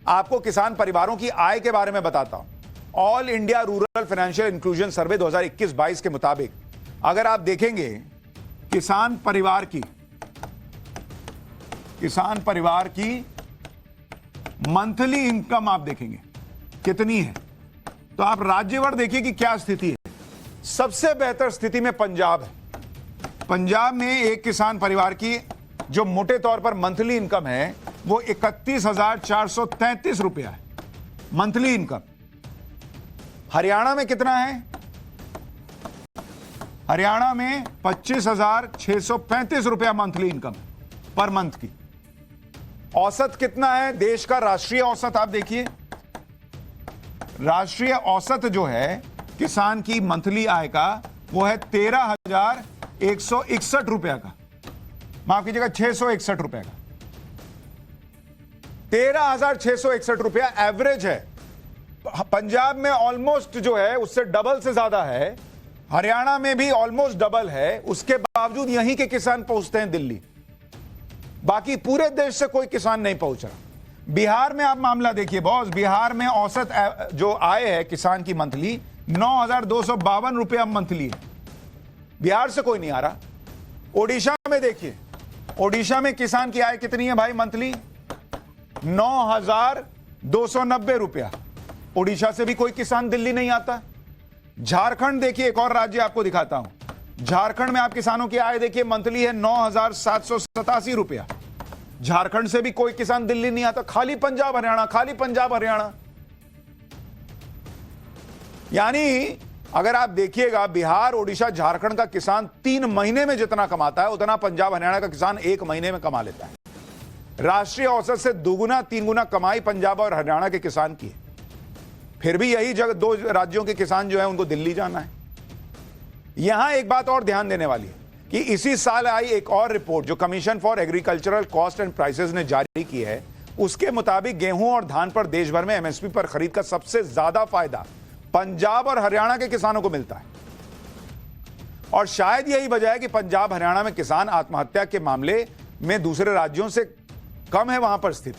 आपको किसान परिवारों की आय के बारे में बताता हूं। All India rural financial inclusion survey 2021-22 के मुताबिक अगर आप देखेंगे किसान परिवार की मंथली इनकम आप देखेंगे कितनी है, तो आप राज्यवार देखिए कि क्या स्थिति है। सबसे बेहतर स्थिति में पंजाब है। पंजाब में एक किसान परिवार की जो मोटे तौर पर मंथली इनकम है वो 31,433 रुपया है मंथली इनकम। हरियाणा में कितना है? हरियाणा में 25,635 रुपया मंथली इनकम पर मंथ की। औसत कितना है देश का? राष्ट्रीय औसत आप देखिए, राष्ट्रीय औसत जो है किसान की मंथली आय का वो है 13,161 रुपया का, माफ कीजिएगा 661 रुपया का। 13,661 रुपया एवरेज है। पंजाब में ऑलमोस्ट जो है उससे डबल से ज्यादा है, हरियाणा में भी ऑलमोस्ट डबल है। उसके बावजूद यहीं के किसान पहुंचते हैं दिल्ली, बाकी पूरे देश से कोई किसान नहीं पहुंच रहा। बिहार में आप मामला देखिए बॉस, बिहार में औसत जो आय है किसान की मंथली 9,252 रुपया मंथली है। बिहार से कोई नहीं आ रहा। ओडिशा में देखिए, ओडिशा में किसान की आय कितनी है भाई मंथली? 9,290 रुपया। ओडिशा से भी कोई किसान दिल्ली नहीं आता। झारखंड देखिए, एक और राज्य आपको दिखाता हूं। झारखंड में आप किसानों की आय देखिए मंथली है 9,787 रुपया। झारखंड से भी कोई किसान दिल्ली नहीं आता। खाली पंजाब हरियाणा, खाली पंजाब हरियाणा। यानी अगर आप देखिएगा बिहार, ओडिशा, झारखंड का किसान 3 महीने में जितना कमाता है उतना पंजाब हरियाणा का किसान 1 महीने में कमा लेता है। राष्ट्रीय औसत से 2-3 गुना कमाई पंजाब और हरियाणा के किसान की है। फिर भी यही जगह 2 राज्यों के किसान जो है उनको दिल्ली जाना है। यहां एक बात और ध्यान देने वाली है कि इसी साल आई एक और रिपोर्ट जो commission for agricultural cost and prices ने जारी की है। उसके मुताबिक गेहूं और धान पर देश भर में एमएसपी पर खरीद का सबसे ज्यादा फायदा पंजाब और हरियाणा के किसानों को मिलता है। और शायद यही वजह है कि पंजाब हरियाणा में किसान आत्महत्या के मामले में दूसरे राज्यों से कम है वहां पर स्थित।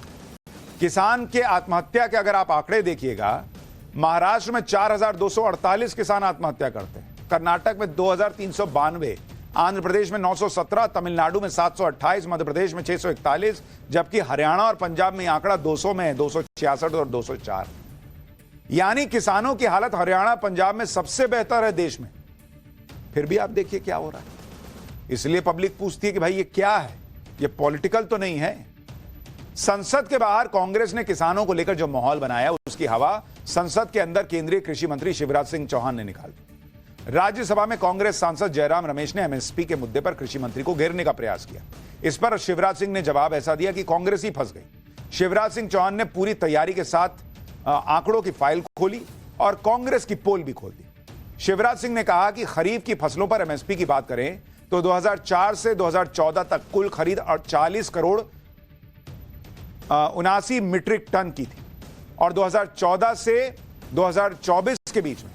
किसान के आत्महत्या के अगर आप आंकड़े देखिएगा, महाराष्ट्र में 4,248 किसान आत्महत्या करते हैं, कर्नाटक में 2,392, आंध्र प्रदेश में 917, तमिलनाडु में 728, मध्य प्रदेश में 641, जबकि हरियाणा और पंजाब में आंकड़ा 200 में है, 266 और 204। यानी किसानों की हालत हरियाणा पंजाब में सबसे बेहतर है देश में। फिर भी आप देखिए क्या हो रहा है। इसलिए पब्लिक पूछती है कि भाई ये क्या है, ये पॉलिटिकल तो नहीं है। संसद के बाहर कांग्रेस ने किसानों को लेकर जो माहौल बनाया उसकी हवा संसद के अंदर केंद्रीय कृषि मंत्री शिवराज सिंह चौहान ने निकाल दी। राज्यसभा में कांग्रेस सांसद जयराम रमेश ने एमएसपी के मुद्दे पर कृषि मंत्री को घेरने का प्रयास किया। इस पर शिवराज सिंह ने जवाब ऐसा दिया कि कांग्रेस ही फंस गई। शिवराज सिंह चौहान ने पूरी तैयारी के साथ आंकड़ों की फाइल खोली और कांग्रेस की पोल भी खोल दी। शिवराज सिंह ने कहा कि खरीफ की फसलों पर एमएसपी की बात करें तो 2004 से 2014 तक कुल खरीद 40 करोड़ 79 मीट्रिक टन की थी और 2014 से 2024 के बीच में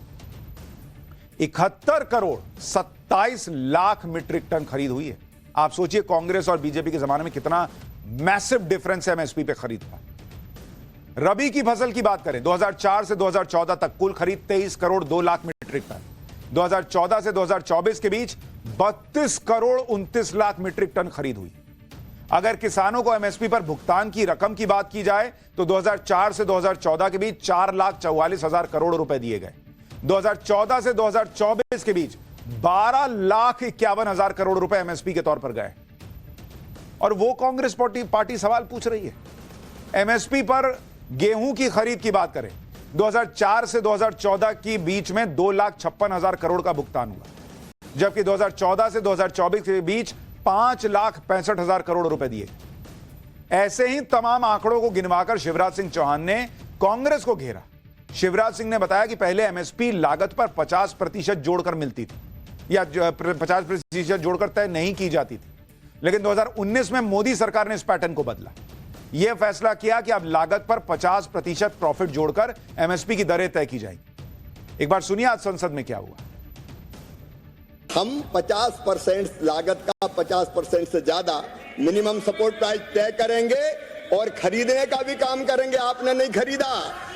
71 करोड़ 27 लाख मीट्रिक टन खरीद हुई है। आप सोचिए कांग्रेस और बीजेपी के जमाने में कितना मैसिव डिफरेंस है एमएसपी पे खरीद का। रबी की फसल की बात करें 2004 से 2014 तक कुल खरीद 23 करोड़ 2 लाख मीट्रिक टन। 2014 से 2024 के बीच 32 करोड़ 29 लाख मीट्रिक टन खरीद हुई। अगर किसानों को एमएसपी पर भुगतान की रकम की बात की जाए तो 2004 से 2014 के बीच 4,44,000 करोड़ रुपए दिए गए। 2014 से 2024 के बीच 12,51,000 करोड़ रुपए एमएसपी के तौर पर गए। और वो कांग्रेस पार्टी सवाल पूछ रही है। एमएसपी पर गेहूं की खरीद की बात करें 2004 से 2014 के बीच में 2,56,000 करोड़ का भुगतान हुआ, जबकि 2014 से 2024 के बीच 5,65,000 करोड़ रुपए दिए। ऐसे ही तमाम आंकड़ों को गिनवाकर शिवराज सिंह चौहान ने कांग्रेस को घेरा। शिवराज सिंह ने बताया कि पहले एमएसपी लागत पर 50% जोड़कर मिलती थी या 50% जोड़कर तय नहीं की जाती थी, लेकिन 2019 में मोदी सरकार ने इस पैटर्न को बदला। यह फैसला किया कि अब लागत पर 50% प्रॉफिट जोड़कर एमएसपी की दरें तय की जाएंगी। एक बार सुनिए आज संसद में क्या हुआ। हम 50% लागत का 50% से ज्यादा मिनिमम सपोर्ट प्राइस तय करेंगे और खरीदने का भी काम करेंगे। आपने नहीं खरीदा,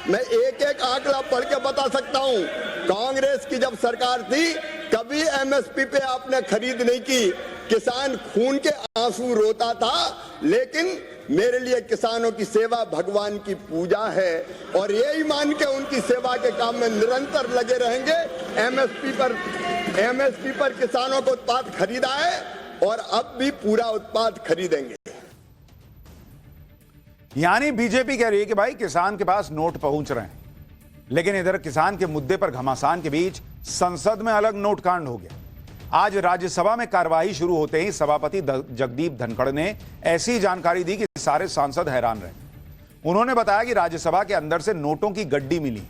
मैं एक एक आंकड़ा पढ़ के बता सकता हूं। कांग्रेस की जब सरकार थी कभी एमएसपी पे आपने खरीद नहीं की। किसान खून के आंसू रोता था, लेकिन मेरे लिए किसानों की सेवा भगवान की पूजा है और यही मान के उनकी सेवा के काम में निरंतर लगे रहेंगे। एमएसपी पर किसानों को उत्पाद खरीदा है और अब भी पूरा उत्पाद खरीदेंगे। यानी बीजेपी कह रही है कि भाई किसान के पास नोट पहुंच रहे हैं, लेकिन इधर किसान के मुद्दे पर घमासान के बीच संसद में अलग नोट कांड हो गया। आज राज्यसभा में कार्यवाही शुरू होते ही सभापति जगदीप धनखड़ ने ऐसी जानकारी दी कि सारे सांसद हैरान रहे। उन्होंने बताया कि राज्यसभा के अंदर से नोटों की गड्डी मिली।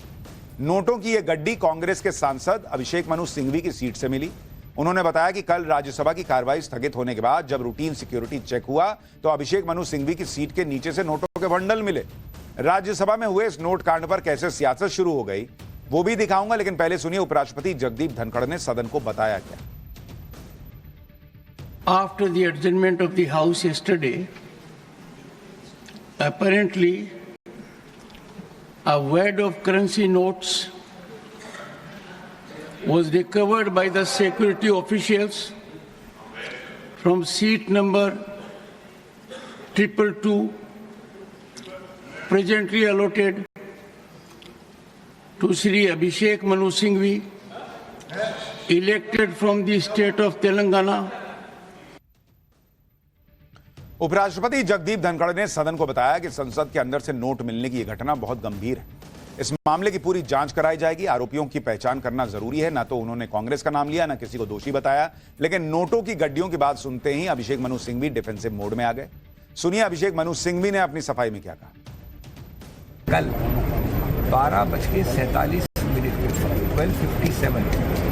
नोटों की यह गड्डी कांग्रेस के सांसद अभिषेक मनु सिंघवी की सीट से मिली। उन्होंने बताया कि कल राज्यसभा की कार्रवाई स्थगित होने के बाद जब रूटीन सिक्योरिटी चेक हुआ तो अभिषेक मनु सिंघवी की सीट के नीचे से नोटों के बंडल मिले। राज्यसभा में हुए इस नोट कांड पर कैसे सियासत शुरू हो गई वो भी दिखाऊंगा, लेकिन पहले सुनिए उपराष्ट्रपति जगदीप धनखड़ ने सदन को बताया क्या। After the adjournment of the House yesterday, apparently a wad of currency notes was recovered by the security officials from seat number 222, presently allotted to Shri Abhishek Manu Singhvi, elected from the state of Telangana. उपराष्ट्रपति जगदीप धनखड़ ने सदन को बताया कि संसद के अंदर से नोट मिलने की यह घटना बहुत गंभीर है। इस मामले की पूरी जांच कराई जाएगी। आरोपियों की पहचान करना जरूरी है। ना तो उन्होंने कांग्रेस का नाम लिया, ना किसी को दोषी बताया, लेकिन नोटों की गड्डियों की बात सुनते ही अभिषेक मनु सिंघवी डिफेंसिव मोड में आ गए। सुनिए अभिषेक मनु सिंघवी ने अपनी सफाई में क्या कहा। कल 12:47 12:57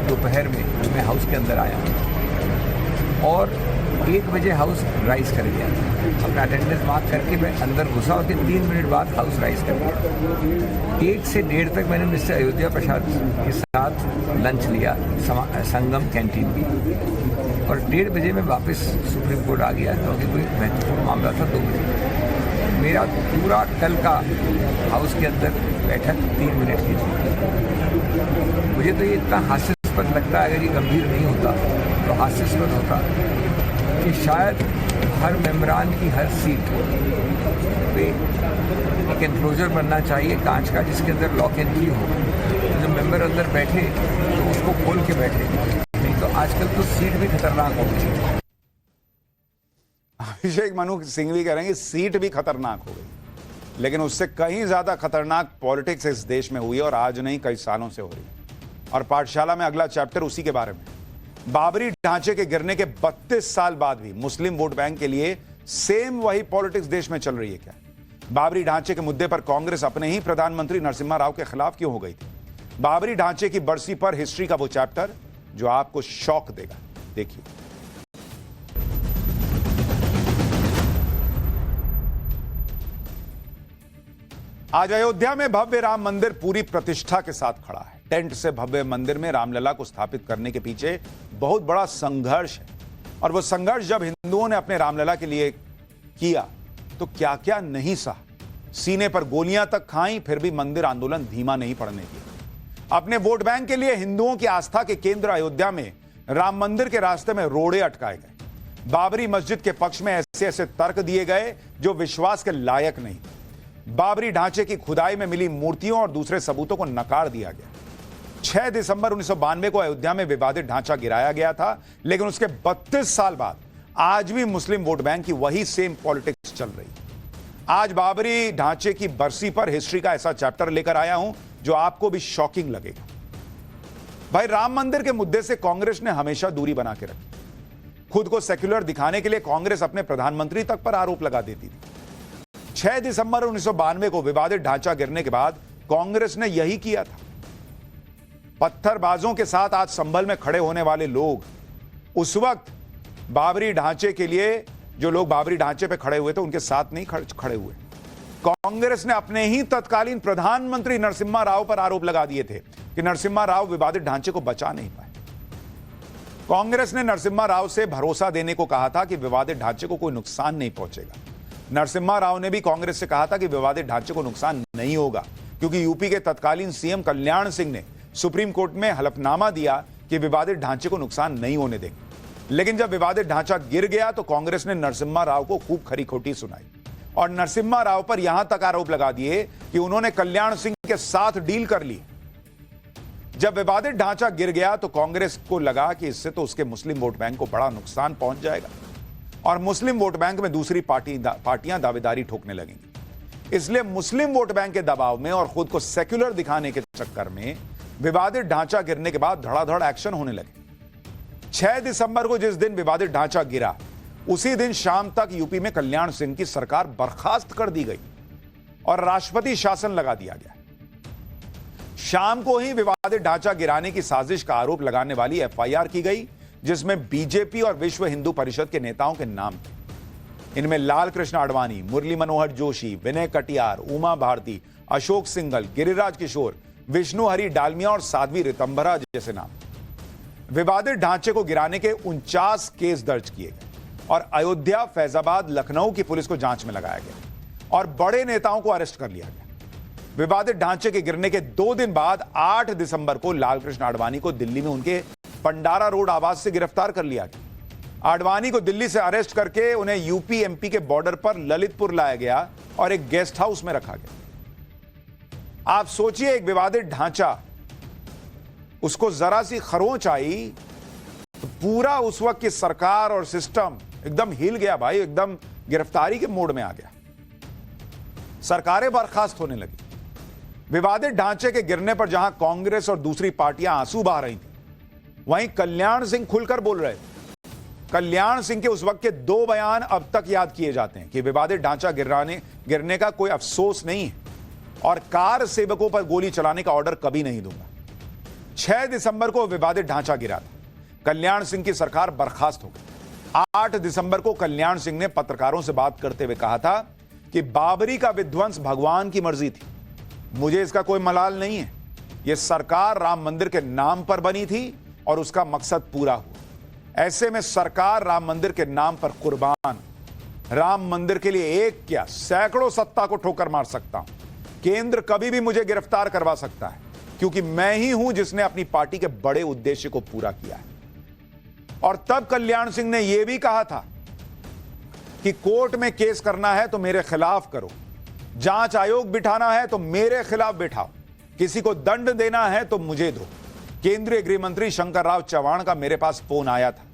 दोपहर में मैं हाउस के अंदर आया और 1 बजे हाउस राइज कर गया। अपना अटेंडेंस मार्क करके मैं अंदर घुसा और 3 मिनट बाद हाउस राइज कर गया। 1 से 1:30 तक मैंने मिस्टर अयोध्या प्रसाद के साथ लंच लिया संगम कैंटीन में और 1:30 बजे मैं वापस सुप्रीम कोर्ट आ गया क्योंकि कोई महत्वपूर्ण मामला था। 2 बजे मेरा पूरा कल का हाउस के अंदर बैठक 3 मिनट की थी। मुझे तो ये इतना हास्यास्पद लगता है, अगर ये गंभीर नहीं होता तो हास्यास्पद होता कि शायद हर मेंबरान की हर सीट पे एक एनक्लोजर बनना चाहिए कांच का, जिसके अंदर लॉक एंड की हो। जो मेंबर अंदर बैठे तो उसको खोल के बैठे, नहीं तो आजकल तो सीट भी खतरनाक हो गई है। अभिषेक मनु सिंह भी कह रहे हैं कि सीट भी खतरनाक हो गई, लेकिन उससे कहीं ज्यादा खतरनाक पॉलिटिक्स इस देश में हुई है और आज नहीं कई सालों से हो रही है। और पाठशाला में अगला चैप्टर उसी के बारे में। बाबरी ढांचे के गिरने के 32 साल बाद भी मुस्लिम वोट बैंक के लिए सेम वही पॉलिटिक्स देश में चल रही है क्या? बाबरी ढांचे के मुद्दे पर कांग्रेस अपने ही प्रधानमंत्री नरसिम्हा राव के खिलाफ क्यों हो गई थी? बाबरी ढांचे की बरसी पर हिस्ट्री का वो चैप्टर जो आपको शॉक देगा, देखिए। आज अयोध्या में भव्य राम मंदिर पूरी प्रतिष्ठा के साथ खड़ा है। टेंट से भव्य मंदिर में रामलला को स्थापित करने के पीछे बहुत बड़ा संघर्ष है, और वो संघर्ष जब हिंदुओं ने अपने रामलला के लिए किया तो क्या क्या नहीं सहा। सीने पर गोलियां तक खाई, फिर भी मंदिर आंदोलन धीमा नहीं पड़ने दिया। अपने वोट बैंक के लिए हिंदुओं की आस्था के केंद्र अयोध्या में राम मंदिर के रास्ते में रोड़े अटकाए गए। बाबरी मस्जिद के पक्ष में ऐसे ऐसे तर्क दिए गए जो विश्वास के लायक नहीं। बाबरी ढांचे की खुदाई में मिली मूर्तियों और दूसरे सबूतों को नकार दिया गया। 6 दिसंबर 1992 को अयोध्या में विवादित ढांचा गिराया गया था, लेकिन उसके 32 साल बाद आज भी मुस्लिम वोट बैंक की वही सेम पॉलिटिक्स चल रही है। आज बाबरी ढांचे की बरसी पर हिस्ट्री का ऐसा चैप्टर लेकर आया हूं जो आपको भी शॉकिंग लगेगा। भाई, राम मंदिर के मुद्दे से कांग्रेस ने हमेशा दूरी बना के रखी। खुद को सेक्युलर दिखाने के लिए कांग्रेस अपने प्रधानमंत्री तक पर आरोप लगा देती थी। 6 दिसंबर 1992 को विवादित ढांचा गिरने के बाद कांग्रेस ने यही किया था। पत्थरबाजों के साथ आज संभल में खड़े होने वाले लोग उस वक्त बाबरी ढांचे के लिए, जो लोग बाबरी ढांचे पे खड़े हुए थे, उनके साथ नहीं खड़े हुए। कांग्रेस ने अपने ही तत्कालीन प्रधानमंत्री नरसिम्हा राव पर आरोप लगा दिए थे कि नरसिम्हा राव विवादित ढांचे को बचा नहीं पाए। कांग्रेस ने नरसिम्हा राव से भरोसा देने को कहा था कि विवादित ढांचे को कोई नुकसान नहीं पहुंचेगा। नरसिम्हा राव ने भी कांग्रेस से कहा था कि विवादित ढांचे को नुकसान नहीं होगा, क्योंकि यूपी के तत्कालीन सीएम कल्याण सिंह ने सुप्रीम कोर्ट में हलफनामा दिया कि विवादित ढांचे को नुकसान नहीं होने देंगे। लेकिन जब विवादित ढांचा गिर गया तो कांग्रेस ने नरसिम्हा राव को खूब खरी खोटी सुनाई और नरसिम्हा राव पर यहां तक आरोप लगा दिए कि उन्होंने कल्याण सिंह के साथ डील कर ली। जब विवादित ढांचा गिर गया तो कांग्रेस को लगा कि इससे तो उसके मुस्लिम वोट बैंक को बड़ा नुकसान पहुंच जाएगा और मुस्लिम वोट बैंक में दूसरी पार्टियां दावेदारी ठोकने लगेंगी। इसलिए मुस्लिम वोट बैंक के दबाव में और खुद को सेक्युलर दिखाने के चक्कर में विवादित ढांचा गिरने के बाद धड़ाधड़ एक्शन होने लगे। 6 दिसंबर को जिस दिन विवादित ढांचा गिरा, उसी दिन शाम तक यूपी में कल्याण सिंह की सरकार बर्खास्त कर दी गई और राष्ट्रपति शासन लगा दिया गया। शाम को ही विवादित ढांचा गिराने की साजिश का आरोप लगाने वाली एफआईआर की गई, जिसमें बीजेपी और विश्व हिंदू परिषद के नेताओं के नाम थे। इनमें लाल कृष्ण आडवाणी, मुरली मनोहर जोशी, विनय कटियार, उमा भारती, अशोक सिंघल, गिरिराज किशोर, विष्णु हरि डालमिया और साध्वी रितंभरा जैसे नाम। विवादित ढांचे को गिराने के 49 केस दर्ज किए गए और अयोध्या, फैजाबाद, लखनऊ की पुलिस को जांच में लगाया गया और बड़े नेताओं को अरेस्ट कर लिया गया। विवादित ढांचे के गिरने के 2 दिन बाद 8 दिसंबर को लालकृष्ण आडवाणी को दिल्ली में उनके पंडारा रोड आवास से गिरफ्तार कर लिया गया। आडवाणी को दिल्ली से अरेस्ट करके उन्हें यूपी एमपी के बॉर्डर पर ललितपुर लाया गया और एक गेस्ट हाउस में रखा गया। आप सोचिए, एक विवादित ढांचा, उसको जरा सी खरोंच आई तो पूरा उस वक्त की सरकार और सिस्टम एकदम हिल गया भाई, एकदम गिरफ्तारी के मोड में आ गया। सरकारें बर्खास्त होने लगी। विवादित ढांचे के गिरने पर जहां कांग्रेस और दूसरी पार्टियां आंसू बहा रही थी, वहीं कल्याण सिंह खुलकर बोल रहे थे। कल्याण सिंह के उस वक्त के 2 बयान अब तक याद किए जाते हैं कि विवादित ढांचा गिरने का कोई अफसोस नहीं है और कार सेवकों पर गोली चलाने का ऑर्डर कभी नहीं दूंगा। 6 दिसंबर को विवादित ढांचा गिरा था। कल्याण सिंह की सरकार बर्खास्त हो गई। 8 दिसंबर को कल्याण सिंह ने पत्रकारों से बात करते हुए कहा था कि बाबरी का विध्वंस भगवान की मर्जी थी, मुझे इसका कोई मलाल नहीं है। यह सरकार राम मंदिर के नाम पर बनी थी और उसका मकसद पूरा हुआ। ऐसे में सरकार राम मंदिर के नाम पर कुर्बान, राम मंदिर के लिए एक क्या सैकड़ों सत्ता को ठोकर मार सकता हूं। केंद्र कभी भी मुझे गिरफ्तार करवा सकता है, क्योंकि मैं ही हूं जिसने अपनी पार्टी के बड़े उद्देश्य को पूरा किया है। और तब कल्याण सिंह ने यह भी कहा था कि कोर्ट में केस करना है तो मेरे खिलाफ करो, जांच आयोग बिठाना है तो मेरे खिलाफ बिठाओ, किसी को दंड देना है तो मुझे दो। केंद्रीय गृह मंत्री शंकर राव चव्हाण का मेरे पास फोन आया था।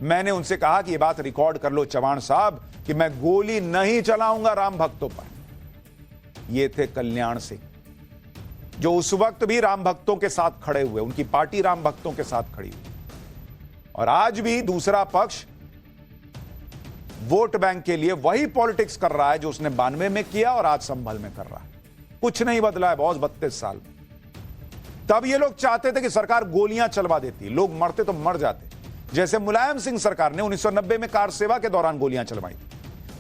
मैंने उनसे कहा कि यह बात रिकॉर्ड कर लो चव्हाण साहब कि मैं गोली नहीं चलाऊंगा राम भक्तों पर। ये थे कल्याण सिंह, जो उस वक्त भी राम भक्तों के साथ खड़े हुए, उनकी पार्टी राम भक्तों के साथ खड़ी हुई। और आज भी दूसरा पक्ष वोट बैंक के लिए वही पॉलिटिक्स कर रहा है जो उसने 92 में किया और आज संभल में कर रहा है। कुछ नहीं बदला है बॉस 32 साल में। तब ये लोग चाहते थे कि सरकार गोलियां चलवा देती, लोग मरते तो मर जाते, जैसे मुलायम सिंह सरकार ने 1990 में कार सेवा के दौरान गोलियां चलवाई थी।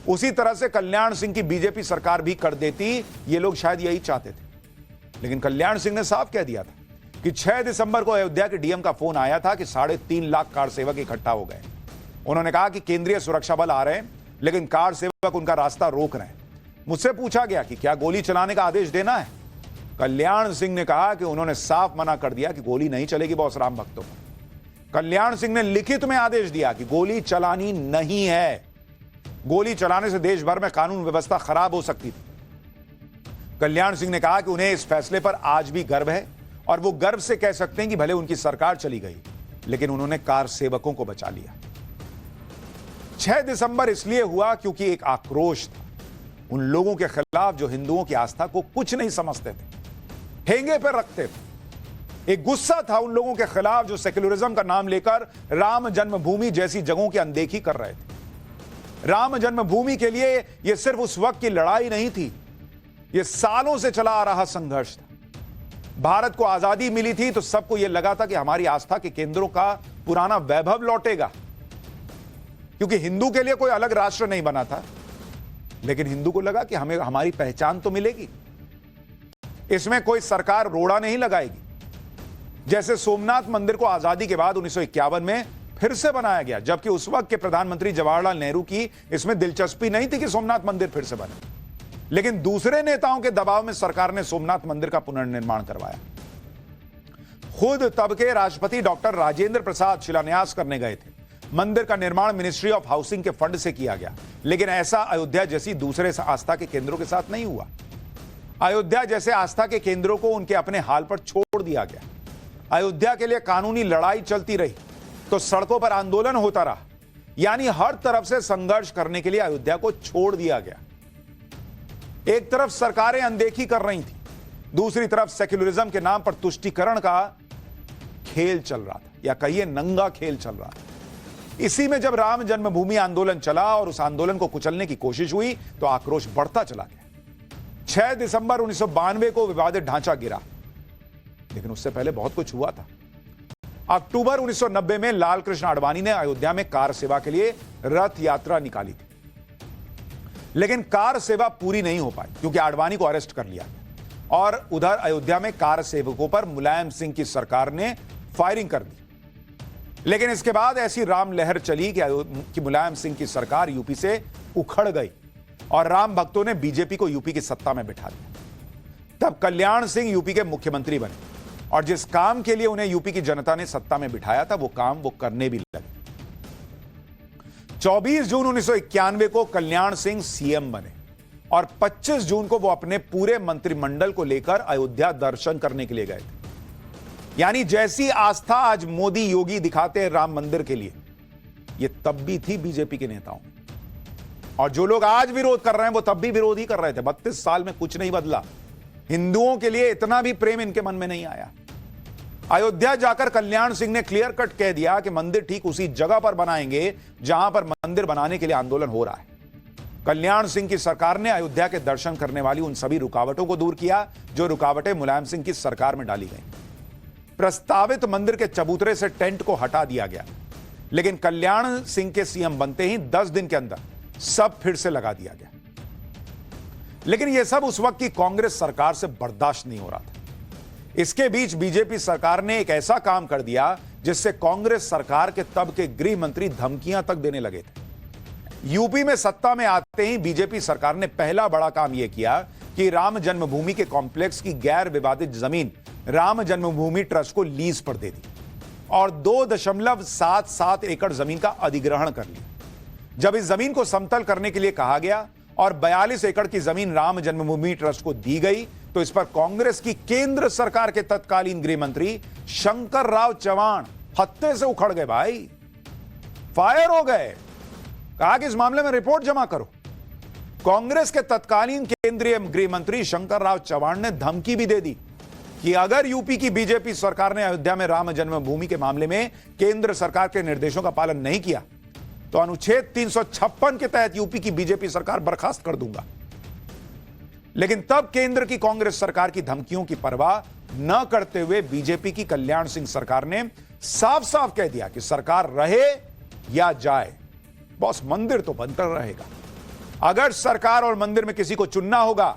उसी तरह से कल्याण सिंह की बीजेपी सरकार भी कर देती, ये लोग शायद यही चाहते थे। लेकिन कल्याण सिंह ने साफ कह दिया था कि 6 दिसंबर को अयोध्या के डीएम का फोन आया था कि 3.5 लाख कार सेवक इकट्ठा हो गए। उन्होंने कहा कि केंद्रीय सुरक्षा बल आ रहे हैं, लेकिन कार सेवक उनका रास्ता रोक रहे हैं। मुझसे पूछा गया कि क्या गोली चलाने का आदेश देना है। कल्याण सिंह ने कहा कि उन्होंने साफ मना कर दिया कि गोली नहीं चलेगी बॉस राम भक्तों पर। कल्याण सिंह ने लिखित में आदेश दिया कि गोली चलानी नहीं है। गोली चलाने से देश भर में कानून व्यवस्था खराब हो सकती थी। कल्याण सिंह ने कहा कि उन्हें इस फैसले पर आज भी गर्व है और वो गर्व से कह सकते हैं कि भले उनकी सरकार चली गई, लेकिन उन्होंने कार सेवकों को बचा लिया। 6 दिसंबर इसलिए हुआ क्योंकि एक आक्रोश था उन लोगों के खिलाफ जो हिंदुओं की आस्था को कुछ नहीं समझते थे, ठेंगे पर रखते थे। एक गुस्सा था उन लोगों के खिलाफ जो सेक्युलरिज्म का नाम लेकर राम जन्मभूमि जैसी जगहों की अनदेखी कर रहे थे। राम जन्मभूमि के लिए यह सिर्फ उस वक्त की लड़ाई नहीं थी, यह सालों से चला आ रहा संघर्ष था। भारत को आजादी मिली थी तो सबको यह लगा था कि हमारी आस्था के केंद्रों का पुराना वैभव लौटेगा, क्योंकि हिंदू के लिए कोई अलग राष्ट्र नहीं बना था। लेकिन हिंदू को लगा कि हमें हमारी पहचान तो मिलेगी, इसमें कोई सरकार रोड़ा नहीं लगाएगी। जैसे सोमनाथ मंदिर को आजादी के बाद 1951 में फिर से बनाया गया, जबकि उस वक्त के प्रधानमंत्री जवाहरलाल नेहरू की इसमें दिलचस्पी नहीं थी कि सोमनाथ मंदिर फिर से बने। लेकिन दूसरे नेताओं के दबाव में सरकार ने सोमनाथ मंदिर का पुनर्निर्माण करवाया। खुद तब के राष्ट्रपति डॉक्टर राजेंद्र प्रसाद शिलान्यास करने गए थे। मंदिर का निर्माण मिनिस्ट्री ऑफ हाउसिंग के फंड से किया गया, लेकिन ऐसा अयोध्या जैसी दूसरे आस्था के केंद्रों के साथ नहीं हुआ। अयोध्या जैसे आस्था के केंद्रों को उनके अपने हाल पर छोड़ दिया गया। अयोध्या के लिए कानूनी लड़ाई चलती रही तो सड़कों पर आंदोलन होता रहा, यानी हर तरफ से संघर्ष करने के लिए अयोध्या को छोड़ दिया गया। एक तरफ सरकारें अनदेखी कर रही थी, दूसरी तरफ सेक्युलरिज्म के नाम पर तुष्टीकरण का खेल चल रहा था, या कहिए नंगा खेल चल रहा था। इसी में जब राम जन्मभूमि आंदोलन चला और उस आंदोलन को कुचलने की कोशिश हुई तो आक्रोश बढ़ता चला गया। 6 दिसंबर 1992 को विवादित ढांचा गिरा, लेकिन उससे पहले बहुत कुछ हुआ था। अक्टूबर 1990 में लाल कृष्ण आडवाणी ने अयोध्या में कार सेवा के लिए रथ यात्रा निकाली थी, लेकिन कार सेवा पूरी नहीं हो पाई क्योंकि आडवाणी को अरेस्ट कर लिया गया। और उधर अयोध्या में कार सेवकों पर मुलायम सिंह की सरकार ने फायरिंग कर दी। लेकिन इसके बाद ऐसी राम लहर चली कि मुलायम सिंह की सरकार यूपी से उखड़ गई और राम भक्तों ने बीजेपी को यूपी की सत्ता में बिठा दिया। तब कल्याण सिंह यूपी के मुख्यमंत्री बने और जिस काम के लिए उन्हें यूपी की जनता ने सत्ता में बिठाया था वो काम वो करने भी लगे। 24 जून 1991 को कल्याण सिंह सीएम बने और 25 जून को वो अपने पूरे मंत्रिमंडल को लेकर अयोध्या दर्शन करने के लिए गए थे। यानी जैसी आस्था आज मोदी योगी दिखाते हैं राम मंदिर के लिए, ये तब भी थी बीजेपी के नेताओं में। और जो लोग आज विरोध कर रहे हैं वो तब भी विरोध ही कर रहे थे। 32 साल में कुछ नहीं बदला। हिंदुओं के लिए इतना भी प्रेम इनके मन में नहीं आया। अयोध्या जाकर कल्याण सिंह ने क्लियर कट कह दिया कि मंदिर ठीक उसी जगह पर बनाएंगे जहां पर मंदिर बनाने के लिए आंदोलन हो रहा है। कल्याण सिंह की सरकार ने अयोध्या के दर्शन करने वाली उन सभी रुकावटों को दूर किया जो रुकावटें मुलायम सिंह की सरकार में डाली गई। प्रस्तावित मंदिर के चबूतरे से टेंट को हटा दिया गया, लेकिन कल्याण सिंह के सीएम बनते ही 10 दिन के अंदर सब फिर से लगा दिया गया। लेकिन यह सब उस वक्त की कांग्रेस सरकार से बर्दाश्त नहीं हो रहा था। इसके बीच बीजेपी सरकार ने एक ऐसा काम कर दिया जिससे कांग्रेस सरकार के तब के गृह मंत्री धमकियां तक देने लगे थे। यूपी में सत्ता में आते ही बीजेपी सरकार ने पहला बड़ा काम यह किया कि राम जन्मभूमि के कॉम्प्लेक्स की गैर विवादित जमीन राम जन्मभूमि ट्रस्ट को लीज पर दे दी और 2.77 एकड़ जमीन का अधिग्रहण कर लिया। जब इस जमीन को समतल करने के लिए कहा गया और 42 एकड़ की जमीन राम जन्मभूमि ट्रस्ट को दी गई तो इस पर कांग्रेस की केंद्र सरकार के तत्कालीन गृह मंत्री शंकर राव चव्हाण हत्थे से उखड़ गए भाई, फायर हो गए। कहा कि इस मामले में रिपोर्ट जमा करो। कांग्रेस के तत्कालीन केंद्रीय गृह मंत्री शंकर राव चव्हाण ने धमकी भी दे दी कि अगर यूपी की बीजेपी सरकार ने अयोध्या में राम जन्मभूमि के मामले में केंद्र सरकार के निर्देशों का पालन नहीं किया तो अनुच्छेद 356 के तहत यूपी की बीजेपी सरकार बर्खास्त कर दूंगा। लेकिन तब केंद्र की कांग्रेस सरकार की धमकियों की परवाह न करते हुए बीजेपी की कल्याण सिंह सरकार ने साफ साफ कह दिया कि सरकार रहे या जाए, बॉस मंदिर तो बनकर रहेगा। अगर सरकार और मंदिर में किसी को चुनना होगा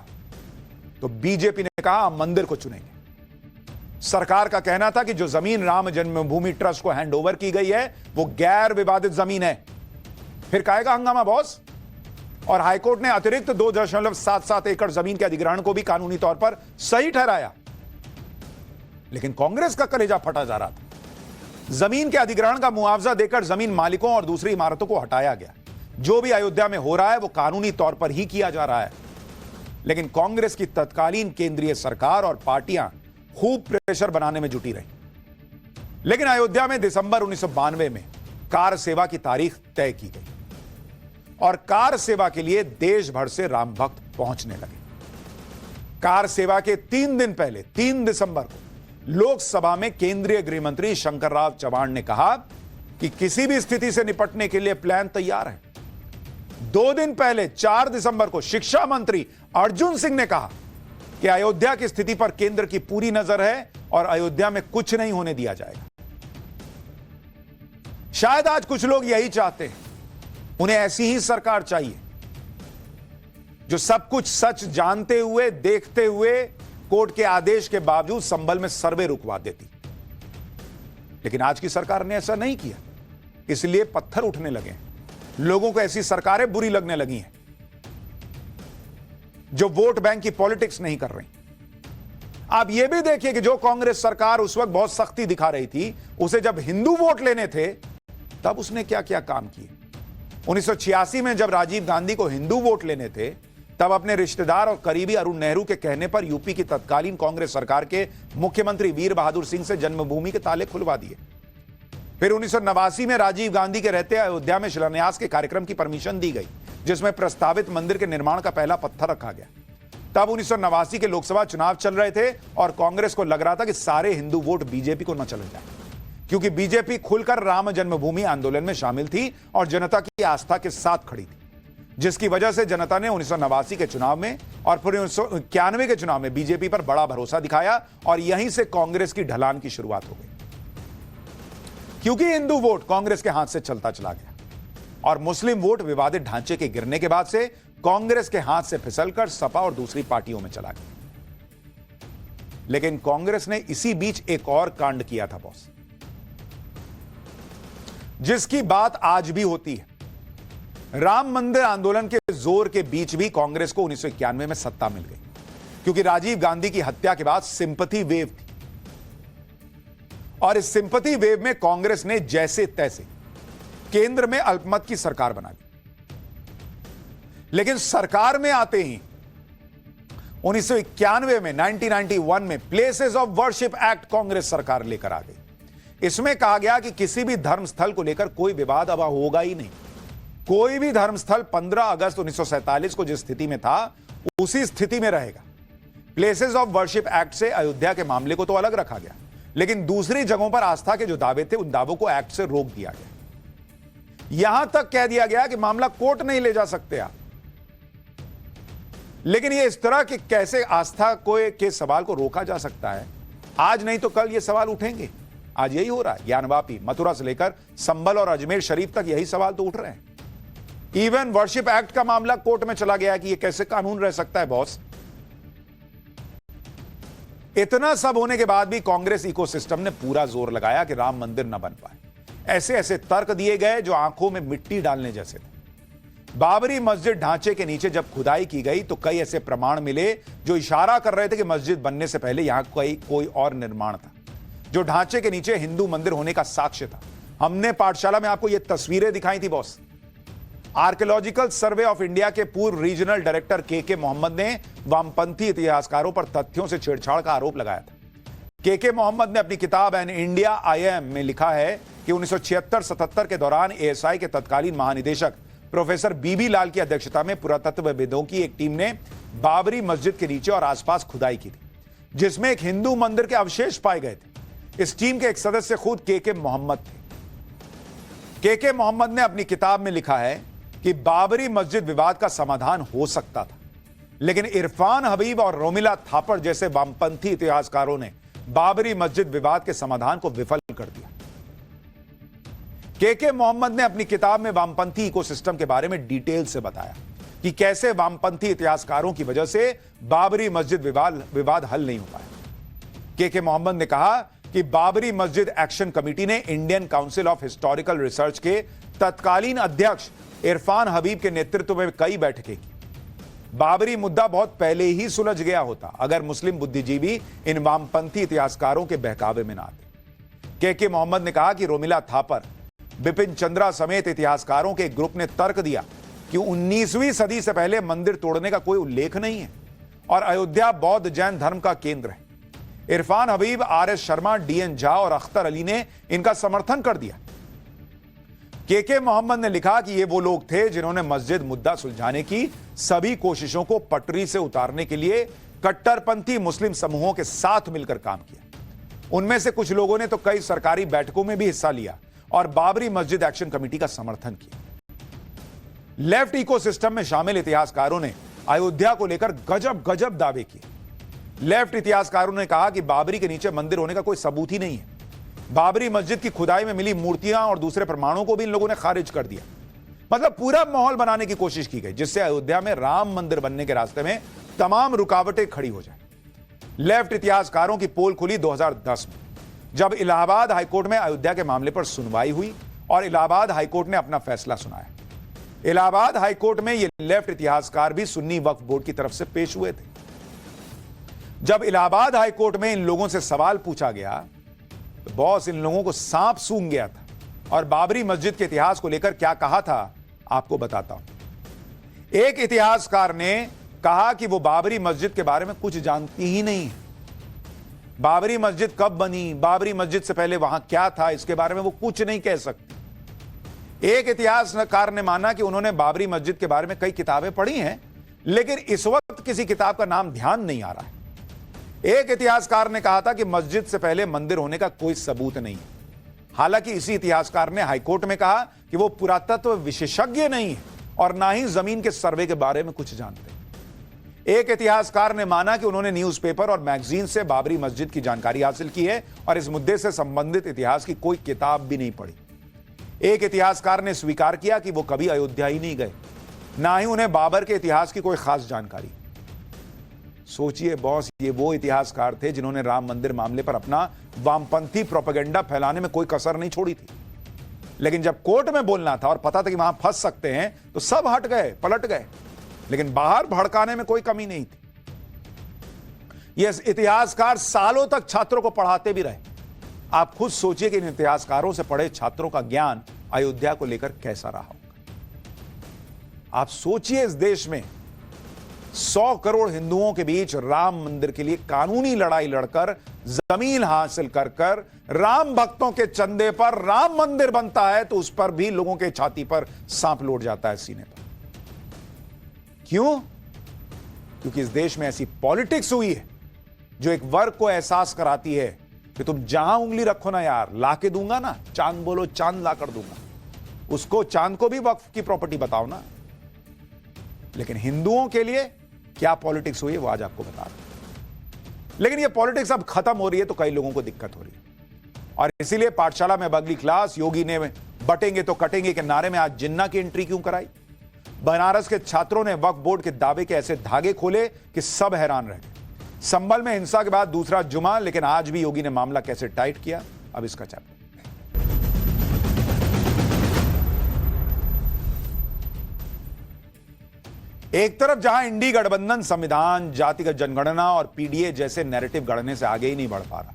तो बीजेपी ने कहा हम मंदिर को चुनेंगे। सरकार का कहना था कि जो जमीन राम जन्मभूमि ट्रस्ट को हैंडओवर की गई है वो गैर विवादित जमीन है। फिर कहेगा हंगामा बॉस। और हाईकोर्ट ने अतिरिक्त 2.77 एकड़ जमीन के अधिग्रहण को भी कानूनी तौर पर सही ठहराया। लेकिन कांग्रेस का कलेजा फटा जा रहा था। जमीन के अधिग्रहण का मुआवजा देकर जमीन मालिकों और दूसरी इमारतों को हटाया गया। जो भी अयोध्या में हो रहा है वो कानूनी तौर पर ही किया जा रहा है। लेकिन कांग्रेस की तत्कालीन केंद्रीय सरकार और पार्टियां खूब प्रेशर बनाने में जुटी रही। लेकिन अयोध्या में दिसंबर 1992 में कार सेवा की तारीख तय की गई और कार सेवा के लिए देश भर से राम भक्त पहुंचने लगे। कार सेवा के 3 दिन पहले 3 दिसंबर को लोकसभा में केंद्रीय गृह मंत्री शंकर राव चव्हाण ने कहा कि किसी भी स्थिति से निपटने के लिए प्लान तैयार है। 2 दिन पहले 4 दिसंबर को शिक्षा मंत्री अर्जुन सिंह ने कहा कि अयोध्या की स्थिति पर केंद्र की पूरी नजर है और अयोध्या में कुछ नहीं होने दिया जाएगा। शायद आज कुछ लोग यही चाहते हैं, उन्हें ऐसी ही सरकार चाहिए जो सब कुछ सच जानते हुए देखते हुए कोर्ट के आदेश के बावजूद संभल में सर्वे रुकवा देती। लेकिन आज की सरकार ने ऐसा नहीं किया, इसलिए पत्थर उठने लगे। लोगों को ऐसी सरकारें बुरी लगने लगी हैं जो वोट बैंक की पॉलिटिक्स नहीं कर रही। आप यह भी देखिए कि जो कांग्रेस सरकार उस वक्त बहुत सख्ती दिखा रही थी, उसे जब हिंदू वोट लेने थे तब उसने क्या क्या काम किए। 1986 में जब राजीव गांधी को हिंदू वोट लेने थे तब अपने रिश्तेदार और करीबी अरुण नेहरू के कहने पर यूपी की तत्कालीन कांग्रेस सरकार के मुख्यमंत्री वीर बहादुर सिंह से जन्मभूमि के ताले खुलवा दिए। फिर 1989 में राजीव गांधी के रहते अयोध्या में शिलान्यास के कार्यक्रम की परमिशन दी गई, जिसमें प्रस्तावित मंदिर के निर्माण का पहला पत्थर रखा गया। तब 1989 के लोकसभा चुनाव चल रहे थे और कांग्रेस को लग रहा था कि सारे हिंदू वोट बीजेपी को न चले जाए, क्योंकि बीजेपी खुलकर राम जन्मभूमि आंदोलन में शामिल थी और जनता की आस्था के साथ खड़ी थी, जिसकी वजह से जनता ने 1989 के चुनाव में और फिर 1991 के चुनाव में बीजेपी पर बड़ा भरोसा दिखाया और यहीं से कांग्रेस की ढलान की शुरुआत हो गई। क्योंकि हिंदू वोट कांग्रेस के हाथ से चलता चला गया और मुस्लिम वोट विवादित ढांचे के गिरने के बाद से कांग्रेस के हाथ से फिसलकर सपा और दूसरी पार्टियों में चला गया। लेकिन कांग्रेस ने इसी बीच एक और कांड किया था बॉस, जिसकी बात आज भी होती है। राम मंदिर आंदोलन के जोर के बीच भी कांग्रेस को 1991 में सत्ता मिल गई, क्योंकि राजीव गांधी की हत्या के बाद सिंपैथी वेव थी और इस सिंपैथी वेव में कांग्रेस ने जैसे तैसे केंद्र में अल्पमत की सरकार बना ली। लेकिन सरकार में आते ही 1991 में 1991 में places of worship act Congress सरकार लेकर आ गई। इसमें कहा गया कि किसी भी धर्मस्थल को लेकर कोई विवाद अब होगा ही नहीं। कोई भी धर्मस्थल 15 अगस्त 1947 को जिस स्थिति में था उसी स्थिति में रहेगा। प्लेसेस ऑफ वर्शिप एक्ट से अयोध्या के मामले को तो अलग रखा गया, लेकिन दूसरी जगहों पर आस्था के जो दावे थे उन दावों को एक्ट से रोक दिया गया। यहां तक कह दिया गया कि मामला कोर्ट नहीं ले जा सकते आप। लेकिन यह इस तरह के कैसे आस्था के सवाल को रोका जा सकता है, आज नहीं तो कल ये सवाल उठेंगे। आज यही हो रहा है। ज्ञानवापी, मथुरा से लेकर संभल और अजमेर शरीफ तक यही सवाल तो उठ रहे हैं। इवन वर्शिप एक्ट का मामला कोर्ट में चला गया कि यह कैसे कानून रह सकता है बॉस। इतना सब होने के बाद भी कांग्रेस इकोसिस्टम ने पूरा जोर लगाया कि राम मंदिर न बन पाए। ऐसे ऐसे तर्क दिए गए जो आंखों में मिट्टी डालने जैसे थे। बाबरी मस्जिद ढांचे के नीचे जब खुदाई की गई तो कई ऐसे प्रमाण मिले जो इशारा कर रहे थे कि मस्जिद बनने से पहले यहां कोई और निर्माण था, जो ढांचे के नीचे हिंदू मंदिर होने का साक्ष्य था। हमने पाठशाला में आपको ये तस्वीरें दिखाई थी boss. Archaeological survey of India के पूर्व रीजनल डायरेक्टर के मोहम्मद ने वामपंथी इतिहासकारों पर तथ्यों से छेड़छाड़ का आरोप लगाया था। के मोहम्मद ने अपनी किताब एन इंडिया आई एम में लिखा है कि 1976-77 के दौरान एएसआई के तत्कालीन महानिदेशक प्रोफेसर बीबी लाल की अध्यक्षता में पुरातत्वविदों की एक टीम ने बाबरी मस्जिद के नीचे और आसपास खुदाई की थी, जिसमें एक हिंदू मंदिर के अवशेष पाए गए थे। इस टीम के एक सदस्य खुद के मोहम्मद थे। के मोहम्मद ने अपनी किताब में लिखा है कि बाबरी मस्जिद विवाद का समाधान हो सकता था, लेकिन इरफान हबीब और रोमिला थापड़ जैसे वामपंथी इतिहासकारों ने बाबरी मस्जिद विवाद के समाधान को विफल कर दिया। के मोहम्मद ने अपनी किताब में वामपंथी इकोसिस्टम के बारे में डिटेल से बताया कि कैसे वामपंथी इतिहासकारों की वजह से बाबरी मस्जिद विवाद हल नहीं हो पाया। के मोहम्मद ने कहा कि बाबरी मस्जिद एक्शन कमेटी ने Indian council of historical research के तत्कालीन अध्यक्ष इरफान हबीब के नेतृत्व में कई बैठकें की। बाबरी मुद्दा बहुत पहले ही सुलझ गया होता अगर मुस्लिम बुद्धिजीवी इन वामपंथी इतिहासकारों के बहकावे में ना आते। के मोहम्मद ने कहा कि रोमिला थापर, बिपिन चंद्रा समेत इतिहासकारों के एक ग्रुप ने तर्क दिया कि 19वीं सदी से पहले मंदिर तोड़ने का कोई उल्लेख नहीं है और अयोध्या बौद्ध जैन धर्म का केंद्र है। इरफान हबीब, आर.एस. शर्मा, डी.एन. झा और अख्तर अली ने इनका समर्थन कर दिया। के मोहम्मद ने लिखा कि ये वो लोग थे जिन्होंने मस्जिद मुद्दा सुलझाने की सभी कोशिशों को पटरी से उतारने के लिए कट्टरपंथी मुस्लिम समूहों के साथ मिलकर काम किया। उनमें से कुछ लोगों ने तो कई सरकारी बैठकों में भी हिस्सा लिया और बाबरी मस्जिद एक्शन कमेटी का समर्थन किया। लेफ्ट इकोसिस्टम में शामिल इतिहासकारों ने अयोध्या को लेकर गजब दावे किए। लेफ्ट इतिहासकारों ने कहा कि बाबरी के नीचे मंदिर होने का कोई सबूत ही नहीं है। बाबरी मस्जिद की खुदाई में मिली मूर्तियां और दूसरे प्रमाणों को भी इन लोगों ने खारिज कर दिया। मतलब पूरा माहौल बनाने की कोशिश की गई जिससे अयोध्या में राम मंदिर बनने के रास्ते में तमाम रुकावटें खड़ी हो जाए। लेफ्ट इतिहासकारों की पोल खुली 2010 में, जब इलाहाबाद हाईकोर्ट में अयोध्या के मामले पर सुनवाई हुई और इलाहाबाद हाईकोर्ट ने अपना फैसला सुनाया। इलाहाबाद हाईकोर्ट में ये लेफ्ट इतिहासकार भी सुन्नी वक्फ बोर्ड की तरफ से पेश हुए थे। जब इलाहाबाद हाईकोर्ट में इन लोगों से सवाल पूछा गया तो बॉस, इन लोगों को सांप सूंघ गया था। और बाबरी मस्जिद के इतिहास को लेकर क्या कहा था आपको बताता हूं। एक इतिहासकार ने कहा कि वो बाबरी मस्जिद के बारे में कुछ जानती ही नहीं है। बाबरी मस्जिद कब बनी, बाबरी मस्जिद से पहले वहां क्या था, इसके बारे में वो कुछ नहीं कह सकती। एक इतिहासकार ने माना कि उन्होंने बाबरी मस्जिद के बारे में कई किताबें पढ़ी हैं, लेकिन इस वक्त किसी किताब का नाम ध्यान नहीं आ रहा है। एक इतिहासकार ने कहा था कि मस्जिद से पहले मंदिर होने का कोई सबूत नहीं है। हालांकि इसी इतिहासकार ने हाईकोर्ट में कहा कि वो पुरातत्व विशेषज्ञ नहीं है और ना ही जमीन के सर्वे के बारे में कुछ जानते। एक इतिहासकार ने माना कि उन्होंने न्यूज़पेपर और मैगजीन से बाबरी मस्जिद की जानकारी हासिल की है और इस मुद्दे से संबंधित इतिहास की कोई किताब भी नहीं पढ़ी। एक इतिहासकार ने स्वीकार किया कि वो कभी अयोध्या ही नहीं गए, ना ही उन्हें बाबर के इतिहास की कोई खास जानकारी। सोचिए बॉस, ये वो इतिहासकार थे जिन्होंने राम मंदिर मामले पर अपना वामपंथी प्रोपेगेंडा फैलाने में कोई कसर नहीं छोड़ी थी, लेकिन जब कोर्ट में बोलना था और पता था कि वहां फंस सकते हैं तो सब हट गए, पलट गए। लेकिन बाहर भड़काने में कोई कमी नहीं थी। ये इतिहासकार सालों तक छात्रों को पढ़ाते भी रहे। आप खुद सोचिए कि इन इतिहासकारों से पढ़े छात्रों का ज्ञान अयोध्या को लेकर कैसा रहा होगा। आप सोचिए, इस देश में 100 करोड़ हिंदुओं के बीच राम मंदिर के लिए कानूनी लड़ाई लड़कर जमीन हासिल कर राम भक्तों के चंदे पर राम मंदिर बनता है तो उस पर भी लोगों के छाती पर सांप लौट जाता है, सीने पर। क्यों? क्योंकि इस देश में ऐसी पॉलिटिक्स हुई है जो एक वर्ग को एहसास कराती है कि तुम जहां उंगली रखो ना यार, लाके दूंगा ना, चांद बोलो चांद ला कर दूंगा। उसको, चांद को भी वक्फ की प्रॉपर्टी बताओ ना। लेकिन हिंदुओं के लिए क्या पॉलिटिक्स हुई है वो आज आपको बता रहा। लेकिन ये पॉलिटिक्स अब खत्म हो रही है तो कई लोगों को दिक्कत हो रही है और इसीलिए पाठशाला में अगली क्लास योगी ने बटेंगे तो कटेंगे के नारे में आज जिन्ना की एंट्री क्यों कराई। बनारस के छात्रों ने वक्फ बोर्ड के दावे के ऐसे धागे खोले कि सब हैरान रह गए। संभल में हिंसा के बाद दूसरा जुमा, लेकिन आज भी योगी ने मामला कैसे टाइट किया, अब इसका चैप्टर। एक तरफ जहां इंडी गठबंधन संविधान, जातिगत जनगणना और पीडीए जैसे नैरेटिव गढ़ने से आगे ही नहीं बढ़ पा रहा,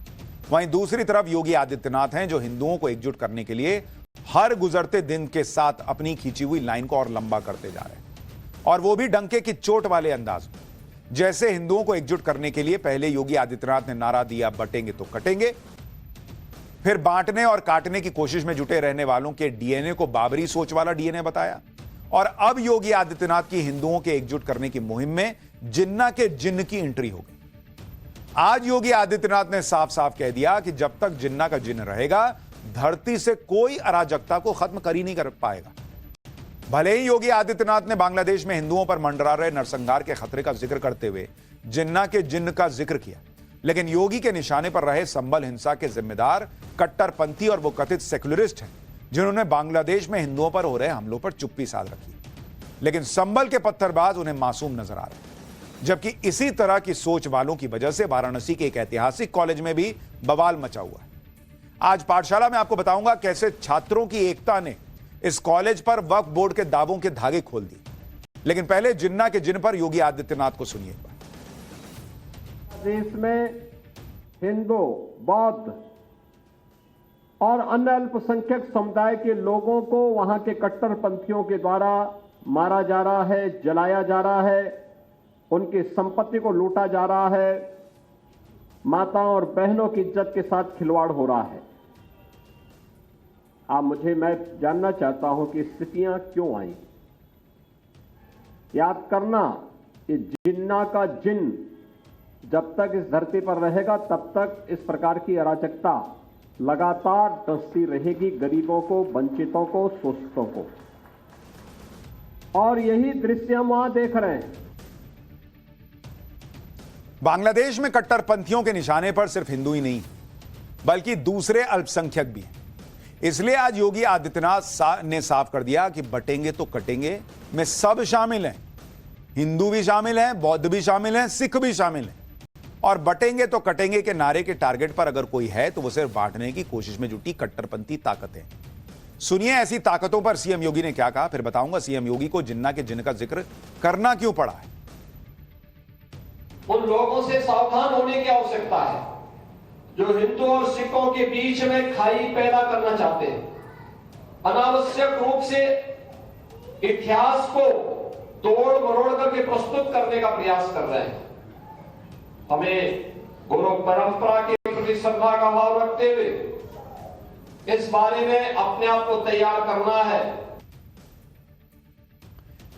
वहीं दूसरी तरफ योगी आदित्यनाथ हैं जो हिंदुओं को एकजुट करने के लिए हर गुजरते दिन के साथ अपनी खींची हुई लाइन को और लंबा करते जा रहे हैं, और वो भी डंके की चोट वाले अंदाज में। जैसे हिंदुओं को एकजुट करने के लिए पहले योगी आदित्यनाथ ने नारा दिया बटेंगे तो कटेंगे, फिर बांटने और काटने की कोशिश में जुटे रहने वालों के डीएनए को बाबरी सोच वाला डीएनए बताया, और अब योगी आदित्यनाथ की हिंदुओं के एकजुट करने की मुहिम में जिन्ना के जिन्न की एंट्री हो गई। आज योगी आदित्यनाथ ने साफ साफ कह दिया कि जब तक जिन्ना का जिन्न रहेगा, धरती से कोई अराजकता को खत्म कर ही नहीं कर पाएगा। भले ही योगी आदित्यनाथ ने बांग्लादेश में हिंदुओं पर मंडरा रहे नरसंहार के खतरे का जिक्र करते हुए जिन्ना के जिन्न का जिक्र किया, लेकिन योगी के निशाने पर रहे संभल हिंसा के जिम्मेदार कट्टरपंथी और वो कथित सेक्युलरिस्ट हैं, जिन्होंने बांग्लादेश में हिंदुओं पर हो रहे हमलों पर चुप्पी साध रखी। लेकिन संभल के पत्थरबाज उन्हें मासूम नजर आ रहे हैं, जबकि इसी तरह की सोच वालों की वजह से वाराणसी के एक ऐतिहासिक कॉलेज में भी बवाल मचा हुआ है। आज पाठशाला में आपको बताऊंगा कैसे छात्रों की एकता ने इस कॉलेज पर वक्फ बोर्ड के दावों के धागे खोल दिए। लेकिन पहले जिन्ना के जिन्न पर योगी आदित्यनाथ को सुनिए। देश में हिंदू, बौद्ध और अन्य अल्पसंख्यक समुदाय के लोगों को वहां के कट्टरपंथियों के द्वारा मारा जा रहा है, जलाया जा रहा है, उनकी संपत्ति को लूटा जा रहा है, माताओं और बहनों की इज्जत के साथ खिलवाड़ हो रहा है। मैं जानना चाहता हूं कि स्थितियां क्यों आई। याद करना, ये जिन्ना का जिन्न जब तक इस धरती पर रहेगा तब तक इस प्रकार की अराजकता लगातार डसती रहेगी, गरीबों को, वंचितों को, शोषितों को। और यही दृश्य हम वहां देख रहे हैं। बांग्लादेश में कट्टरपंथियों के निशाने पर सिर्फ हिंदू ही नहीं बल्कि दूसरे अल्पसंख्यक भी हैं। इसलिए आज योगी आदित्यनाथ ने साफ कर दिया कि बटेंगे तो कटेंगे में सब शामिल हैं, हिंदू भी शामिल हैं, बौद्ध भी शामिल हैं, सिख भी शामिल हैं। और बटेंगे तो कटेंगे के नारे के टारगेट पर अगर कोई है तो वो सिर्फ बांटने की कोशिश में जुटी कट्टरपंथी ताकतें। सुनिए ऐसी ताकतों पर सीएम योगी ने क्या कहा, फिर बताऊंगा सीएम योगी को जिन्ना के जिन्न का जिक्र करना क्यों पड़ा है। उन लोगों से सावधान होने की आवश्यकता है जो हिंदू और सिखों के बीच में खाई पैदा करना चाहते हैं, अनावश्यक रूप से इतिहास को तोड़ मरोड़ करके प्रस्तुत करने का प्रयास कर रहे हैं। हमें गुरु परंपरा के प्रति श्रद्धा का भाव रखते हुए इस बारे में अपने आप को तैयार करना है।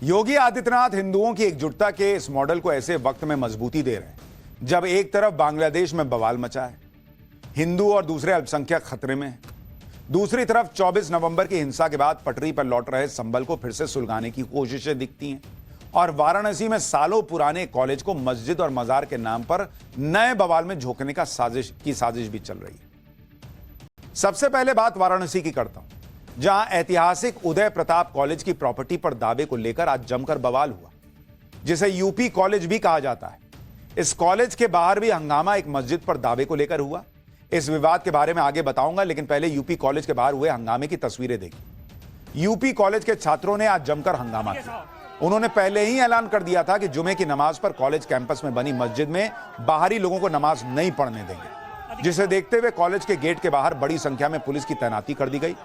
योगी आदित्यनाथ हिंदुओं की एकजुटता के इस मॉडल को ऐसे वक्त में मजबूती दे रहे हैं जब एक तरफ बांग्लादेश में बवाल मचा है, हिंदू और दूसरे अल्पसंख्यक खतरे में, दूसरी तरफ 24 नवंबर की हिंसा के बाद पटरी पर लौट रहे संभल को फिर से सुलगाने की कोशिशें दिखती हैं, और वाराणसी में सालों पुराने कॉलेज को मस्जिद और मजार के नाम पर नए बवाल में झोंकने का साजिश भी चल रही है। सबसे पहले बात वाराणसी की करता हूं, जहां ऐतिहासिक उदय प्रताप कॉलेज की प्रॉपर्टी पर दावे को लेकर आज जमकर बवाल हुआ, जिसे यूपी कॉलेज भी कहा जाता है। इस कॉलेज के बाहर भी हंगामा एक मस्जिद पर दावे को लेकर हुआ। इस विवाद के बारे में आगे बताऊंगा, लेकिन पहले यूपी कॉलेज के बाहर हुए हंगामे की तस्वीरें देखी। यूपी कॉलेज के छात्रों ने आज जमकर हंगामा किया। उन्होंने पहले ही ऐलान कर दिया था कि जुमे की नमाज पर कॉलेज कैंपस में बनी मस्जिद में बाहरी लोगों को नमाज नहीं पढ़ने देंगे, जिसे देखते हुए कॉलेज के गेट के बाहर बड़ी संख्या में पुलिस की तैनाती कर दी गई।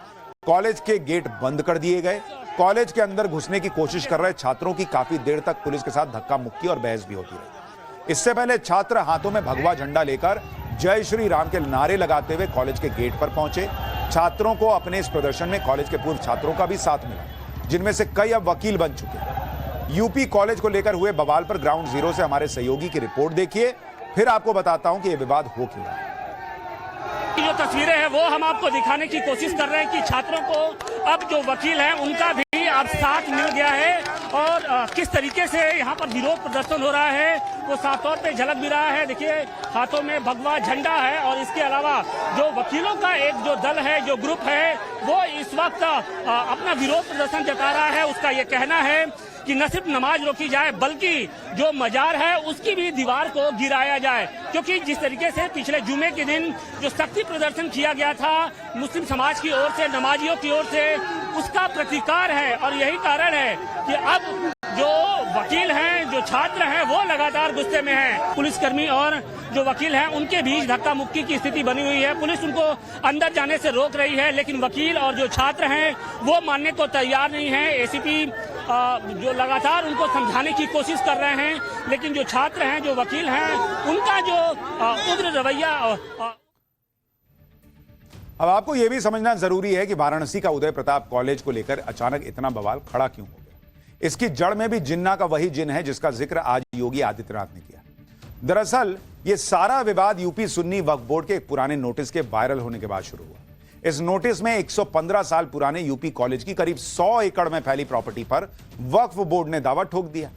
कॉलेज के गेट बंद कर दिए गए। कॉलेज के अंदर घुसने की कोशिश कर रहे छात्रों की काफी देर तक पुलिस के साथ धक्का मुक्की और बहस भी होती रही। इससे पहले छात्र हाथों में भगवा झंडा लेकर जय श्री राम के नारे लगाते हुए कॉलेज के गेट पर पहुंचे। छात्रों को अपने इस प्रदर्शन में कॉलेज के पूर्व छात्रों का भी साथ मिला, जिनमें से कई अब वकील बन चुके। यूपी कॉलेज को लेकर हुए बवाल पर ग्राउंड जीरो से हमारे सहयोगी की रिपोर्ट देखिए, फिर आपको बताता हूं कि यह विवाद हो क्यों रहा है। जो तस्वीरें हैं वो हम आपको दिखाने की कोशिश कर रहे हैं कि छात्रों को अब जो वकील हैं उनका भी अब साथ मिल गया है, और किस तरीके से यहाँ पर विरोध प्रदर्शन हो रहा है वो साफ तौर पे झलक भी रहा है। देखिए हाथों में भगवा झंडा है, और इसके अलावा जो वकीलों का एक जो दल है, जो ग्रुप है, वो इस वक्त अपना विरोध प्रदर्शन जता रहा है। उसका ये कहना है कि न सिर्फ नमाज रोकी जाए बल्कि जो मजार है उसकी भी दीवार को गिराया जाए, क्योंकि जिस तरीके से पिछले जुमे के दिन जो शक्ति प्रदर्शन किया गया था मुस्लिम समाज की ओर से, नमाजियों की ओर से, उसका प्रतिकार है। और यही कारण है कि अब जो वकील हैं, जो छात्र हैं, वो लगातार गुस्से में हैं। पुलिसकर्मी और जो वकील हैं उनके बीच धक्का मुक्की की स्थिति बनी हुई है। पुलिस उनको अंदर जाने से रोक रही है, लेकिन वकील और जो छात्र हैं वो मानने को तैयार नहीं है। एसीपी जो लगातार उनको समझाने की कोशिश कर रहे हैं, लेकिन जो छात्र हैं, जो वकील हैं, उनका जो उग्र रवैया। अब आपको यह भी समझना जरूरी है कि वाराणसी का उदय प्रताप कॉलेज को लेकर अचानक इतना बवाल खड़ा क्यों हो गया। इसकी जड़ में भी जिन्ना का वही जिन है जिसका जिक्र आज योगी आदित्यनाथ ने किया। दरअसल यह सारा विवाद यूपी सुन्नी वक्फ बोर्ड के एक पुराने नोटिस के वायरल होने के बाद शुरू हुआ। इस नोटिस में 115 साल पुराने यूपी कॉलेज की करीब 100 एकड़ में फैली प्रॉपर्टी पर वक्फ बोर्ड ने दावा ठोक दिया।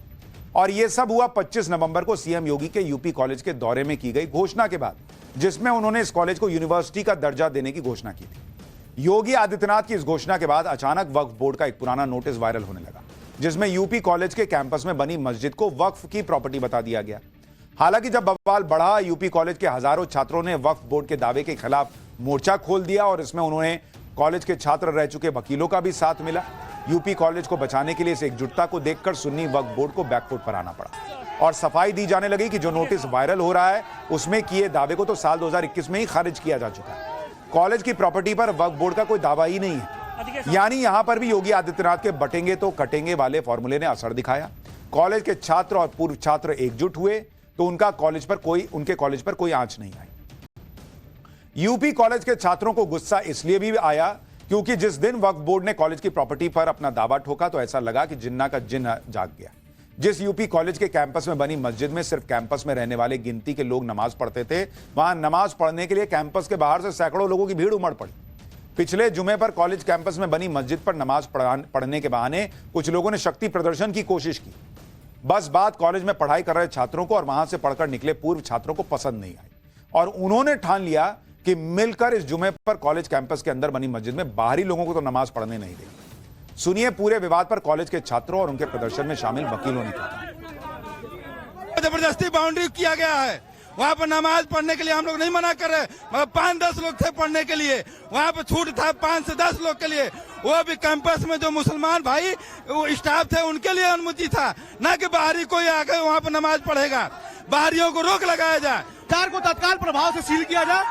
और यह सब हुआ 25 नवंबर को सीएम योगी के यूपी कॉलेज के दौरे में की गई घोषणा के बाद, जिसमें उन्होंने इस कॉलेज को यूनिवर्सिटी का दर्जा देने की घोषणा की थी। योगी आदित्यनाथ की इस घोषणा के बाद अचानक वक्फ बोर्ड का एक पुराना नोटिस वायरल होने लगा, जिसमें यूपी कॉलेज के कैंपस में बनी मस्जिद को वक्फ की प्रॉपर्टी बता दिया गया। हालांकि जब बवाल बढ़ा, यूपी कॉलेज के हजारों छात्रों ने वक्फ बोर्ड के दावे के खिलाफ मोर्चा खोल दिया और इसमें उन्होंने कॉलेज के छात्र रह चुके वकीलों का भी साथ मिला। यूपी कॉलेज को बचाने के लिए इस एकजुटता को देखकर सुन्नी वक्फ बोर्ड को बैकफुट पर आना पड़ा और सफाई दी जाने लगी कि जो नोटिस वायरल हो रहा है उसमें किए दावे को तो साल 2021 में ही खारिज किया जा चुका है। कॉलेज की प्रॉपर्टी पर वक्फ बोर्ड का कोई दावा ही नहीं है। यानी यहां पर भी योगी आदित्यनाथ के बटेंगे तो कटेंगे वाले फॉर्मूले ने असर दिखाया। कॉलेज के छात्र और पूर्व छात्र एकजुट हुए तो उनके कॉलेज पर कोई आंच नहीं आई। यूपी कॉलेज के छात्रों को गुस्सा इसलिए भी आया क्योंकि जिस दिन वक्फ बोर्ड ने कॉलेज की प्रॉपर्टी पर अपना दावा ठोका तो ऐसा लगा कि जिन्ना का जिन्न जाग गया। जिस यूपी कॉलेज के कैंपस में बनी मस्जिद में सिर्फ कैंपस में रहने वाले गिनती के लोग नमाज पढ़ते थे, वहां नमाज पढ़ने के लिए कैंपस के बाहर से सैकड़ों लोगों की भीड़ उमड़ पड़ी। पिछले जुमे पर कॉलेज कैंपस में बनी मस्जिद पर नमाज पढ़ने के बहाने कुछ लोगों ने शक्ति प्रदर्शन की कोशिश की। बस बात कॉलेज में पढ़ाई कर रहे छात्रों को और वहां से पढ़कर निकले पूर्व छात्रों को पसंद नहीं आई और उन्होंने ठान लिया कि मिलकर इस जुमे पर कॉलेज कैंपस के अंदर बनी मस्जिद में बाहरी लोगों को तो नमाज पढ़ने नहीं देंगे। सुनिए पूरे विवाद पर कॉलेज के छात्रों और उनके प्रदर्शन में शामिल वकीलों ने कहा। जबरदस्ती बाउंड्री किया गया है, वहाँ पर नमाज पढ़ने के लिए हम लोग नहीं मना कर रहे, मगर 5-10 लोग थे पढ़ने के लिए, वहाँ पर छूट था 5 से 10 लोग के लिए। वो भी कैंपस में जो मुसलमान भाई स्टाफ थे उनके लिए अनुमति था, न कि बाहरी कोई आकर वहाँ पर नमाज पढ़ेगा। बाहरियों को रोक लगाया जाए, मजार को तत्काल प्रभाव से सील किया जाए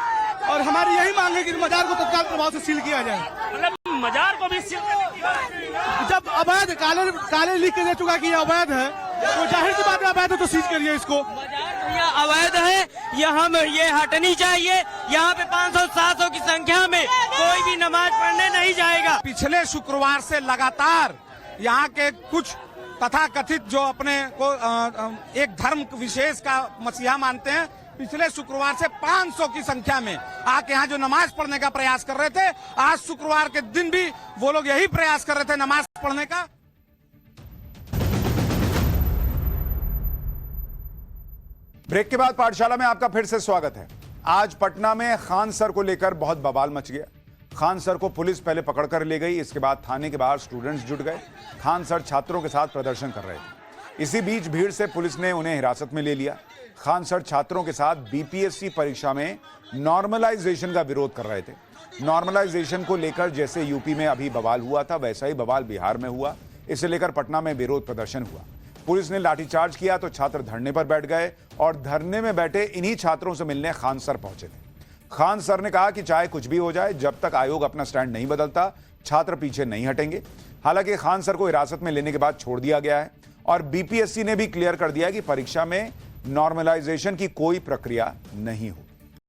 और हमारी यही मांग है कि मजार को तत्काल प्रभाव से सील किया जाए। मतलब मजार को भी सील जब अवैध काले लिख के दे चुका कि ये अवैध है तो जाहिर सी बात है अवैध है तो सीज करिए इसको। अवैध है, यहाँ ये हटनी चाहिए। यहाँ पे 500-700 की संख्या में कोई भी नमाज पढ़ने नहीं जाएगा। पिछले शुक्रवार से लगातार यहाँ के कुछ तथाकथित जो अपने को एक धर्म विशेष का मसीहा मानते हैं, पिछले शुक्रवार से 500 की संख्या में आके यहाँ जो नमाज पढ़ने का प्रयास कर रहे थे। आज शुक्रवार के दिन भी वो लोग यही प्रयास कर रहे थे नमाज पढ़ने का। ब्रेक के बाद पाठशाला में आपका फिर से स्वागत है। आज पटना में खान सर को लेकर बहुत बवाल मच गया। खान सर को पुलिस पहले पकड़कर ले गई, इसके बाद थाने के बाहर स्टूडेंट्स जुट गए। खान सर छात्रों के साथ प्रदर्शन कर रहे थे। इसी बीच भीड़ से पुलिस ने उन्हें हिरासत में ले लिया। खान सर छात्रों के साथ बीपीएससी परीक्षा में नॉर्मलाइजेशन का विरोध कर रहे थे। नॉर्मलाइजेशन को लेकर जैसे यूपी में अभी बवाल हुआ था वैसा ही बवाल बिहार में हुआ। इसे लेकर पटना में विरोध प्रदर्शन हुआ। पुलिस ने लाठीचार्ज किया तो छात्र धरने पर बैठ गए और धरने में बैठे इन्हीं छात्रों से मिलने खान सर पहुंचे थे। खान सर ने कहा कि चाहे कुछ भी हो जाए, जब तक आयोग अपना स्टैंड नहीं बदलता छात्र पीछे नहीं हटेंगे। हालांकि खान सर को हिरासत में लेने के बाद छोड़ दिया गया है और बीपीएससी ने भी क्लियर कर दिया कि परीक्षा में नॉर्मलाइजेशन की कोई प्रक्रिया नहीं होगी।